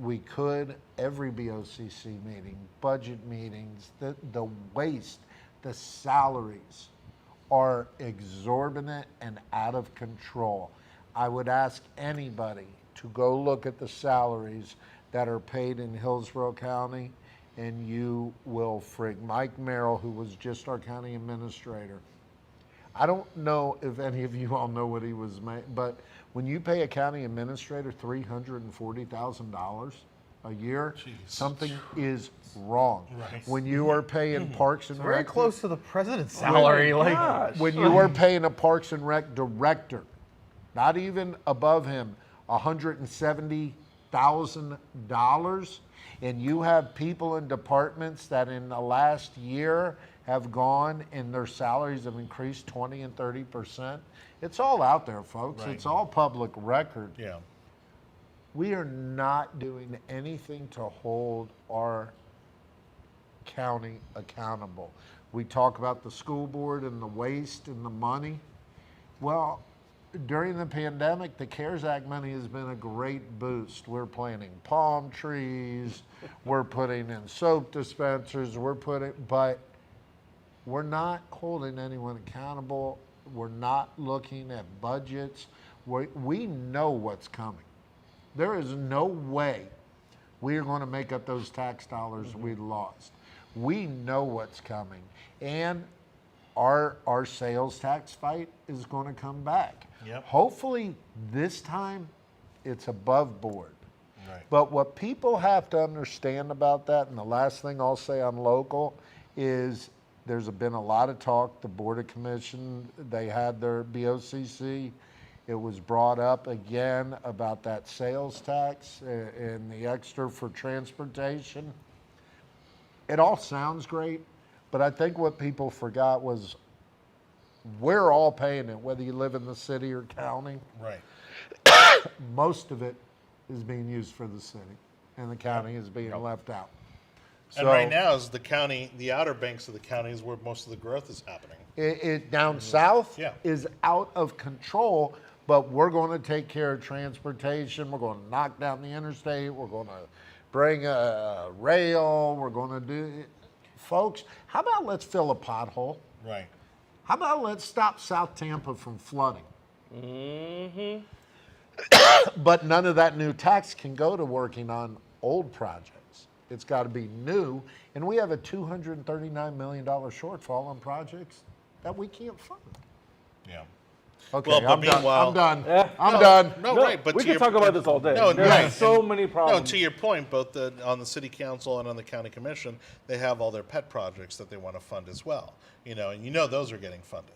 we could, every BOCC meeting, budget meetings, the waste, the salaries are exorbitant and out of control. I would ask anybody to go look at the salaries that are paid in Hillsborough County, and you will frig. Mike Merrill, who was just our county administrator, I don't know if any of you all know what he was making, but when you pay a county administrator $340,000 a year, something is wrong. When you are paying Parks and Rec, very close to the president's salary. When you are paying a Parks and Rec director, not even above him, $170,000, and you have people in departments that in the last year have gone and their salaries have increased 20 and 30%. It's all out there, folks. It's all public record. We are not doing anything to hold our county accountable. We talk about the school board and the waste and the money. Well, during the pandemic, the CARES Act money has been a great boost. We're planting palm trees, we're putting in soap dispensers, but we're not holding anyone accountable. We're not looking at budgets. We know what's coming. There is no way we are going to make up those tax dollars we lost. We know what's coming. And our sales tax fight is going to come back. Hopefully this time it's above board. But what people have to understand about that, and the last thing I'll say on local, is there's been a lot of talk. The Board of Commission, they had their BOCC. It was brought up again about that sales tax and the extra for transportation. It all sounds great, but I think what people forgot was we're all paying it, whether you live in the city or county. Most of it is being used for the city, and the county is being left out. And right now is the county, the outer banks of the county is where most of the growth is happening. It down south is out of control, but we're going to take care of transportation. We're going to knock down the interstate. We're going to bring a rail. We're going to do, folks, how about let's fill a pothole? Right. How about let's stop South Tampa from flooding? But none of that new tax can go to working on old projects. It's got to be new. And we have a $239 million shortfall on projects that we can't fund. Yeah. Okay, Well, but I'm done. meanwhile- I'm done. Yeah. I'm done. No, No, right. But we to can your- talk about this all day. No, There's right. so And- many No, problems. to your point, both on the city council and on the county commission, they have all their pet projects that they want to fund as well. And those are getting funded.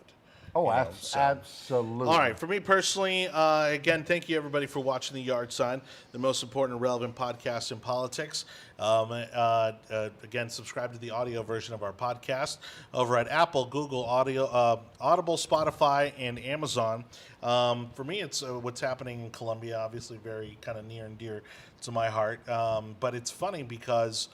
Oh, So- absolutely. All right. For me personally, again, thank you everybody for watching The Yard Sign, the most important and relevant podcast in politics. Again, subscribe to the audio version of our podcast over at Apple, Google Audio, Audible, Spotify, and Amazon. For me, it's what's happening in Colombia, obviously very kind of near and dear to my heart. But it's funny because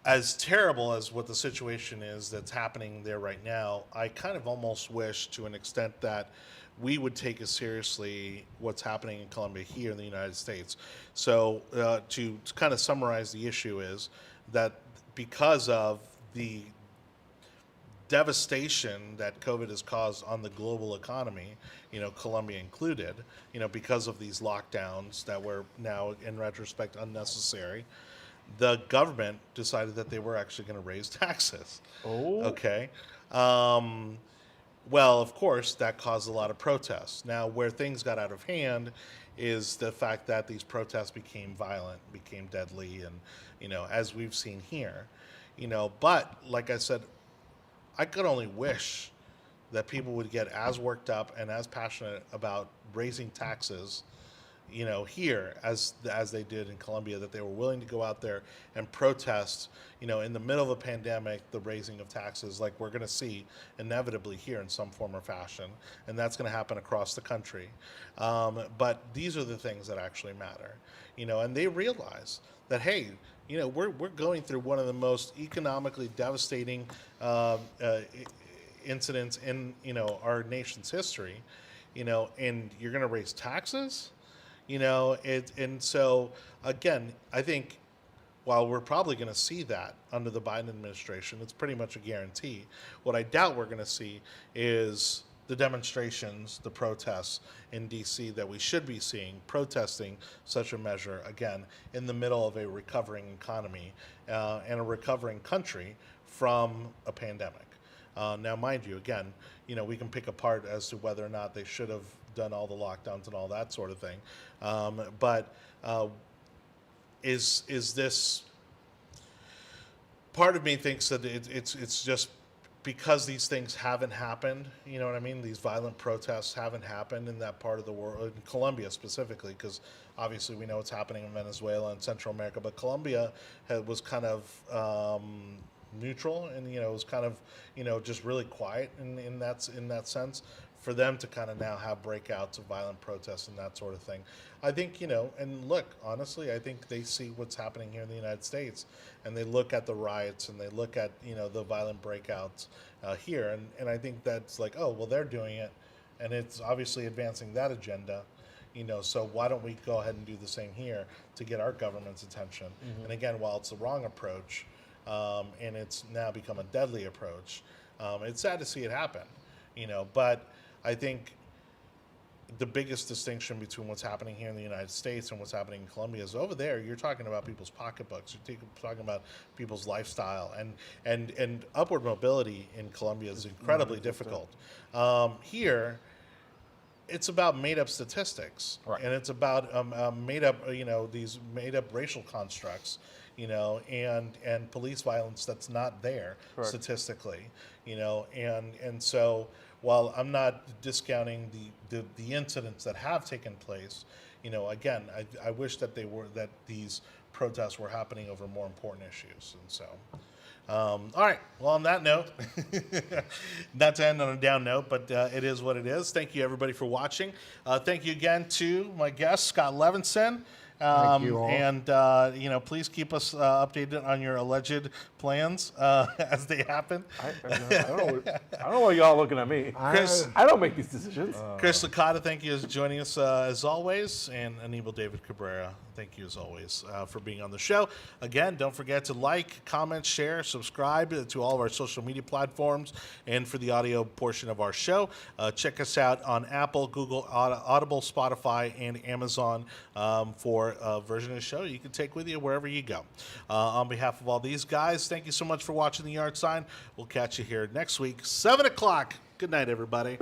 as terrible as what the situation is that's happening there right now, I kind of almost wish to an extent that we would take as seriously what's happening in Colombia here in the United States. So to kind of summarize the issue is that because of the devastation that COVID has caused on the global economy, Colombia included, because of these lockdowns that were now in retrospect unnecessary, the government decided that they were actually going to raise taxes. Oh. Okay. Well, of course, that caused a lot of protests. Now, where things got out of hand is the fact that these protests became violent, became deadly, and, as we've seen here, but like I said, I could only wish that people would get as worked up and as passionate about raising taxes here as they did in Colombia, that they were willing to go out there and protest, in the middle of a pandemic, the raising of taxes like we're going to see inevitably here in some form or fashion. And that's going to happen across the country. But these are the things that actually matter, and they realize that, hey, we're going through one of the most economically devastating incidents in, our nation's history, and you're going to raise taxes? And so, again, I think while we're probably going to see that under the Biden administration, it's pretty much a guarantee. What I doubt we're going to see is the demonstrations, the protests in D.C. that we should be seeing, protesting such a measure, again, in the middle of a recovering economy and a recovering country from a pandemic. Now, mind you, again, we can pick apart as to whether or not they should have done all the lockdowns and all that sort of thing. But is this, part of me thinks that it's just because these things haven't happened, you know what I mean? These violent protests haven't happened in that part of the world, in Colombia specifically, because obviously we know what's happening in Venezuela and Central America, but Colombia was kind of neutral, and it was kind of just really quiet in that sense. For them to kind of now have breakouts of violent protests and that sort of thing, I think and look, honestly, I think they see what's happening here in the United States, and they look at the riots and they look at the violent breakouts here, and I think that's like, oh well, they're doing it, and it's obviously advancing that agenda. So why don't we go ahead and do the same here to get our government's attention? Mm-hmm. And again, while it's the wrong approach, and it's now become a deadly approach, it's sad to see it happen, but I think the biggest distinction between what's happening here in the United States and what's happening in Colombia is over there, you're talking about people's pocketbooks, you're talking about people's lifestyle, and upward mobility in Colombia is incredibly difficult. Here, it's about made-up statistics, Right. and it's about made-up, these made-up racial constructs, and police violence that's not there. Correct. Statistically, and so while I'm not discounting the incidents that have taken place, again, I wish that these protests were happening over more important issues, and so. All right. Well, on that note, not to end on a down note, but it is what it is. Thank you, everybody, for watching. Thank you again to my guest, Scott Levinson. Thank you all. And please keep us updated on your alleged plans as they happen. I don't know why y'all looking at me. Chris, I don't make these decisions. Chris Licata, thank you for joining us as always, and Anibal David Cabrera, thank you as always for being on the show. Again, don't forget to like, comment, share, subscribe to all of our social media platforms, and for the audio portion of our show, check us out on Apple, Google, Audible, Spotify, and Amazon for a version of the show you can take with you wherever you go. On behalf of all these guys, thank you so much for watching The Yard Sign. We'll catch you here next week, 7 o'clock. Good night, everybody.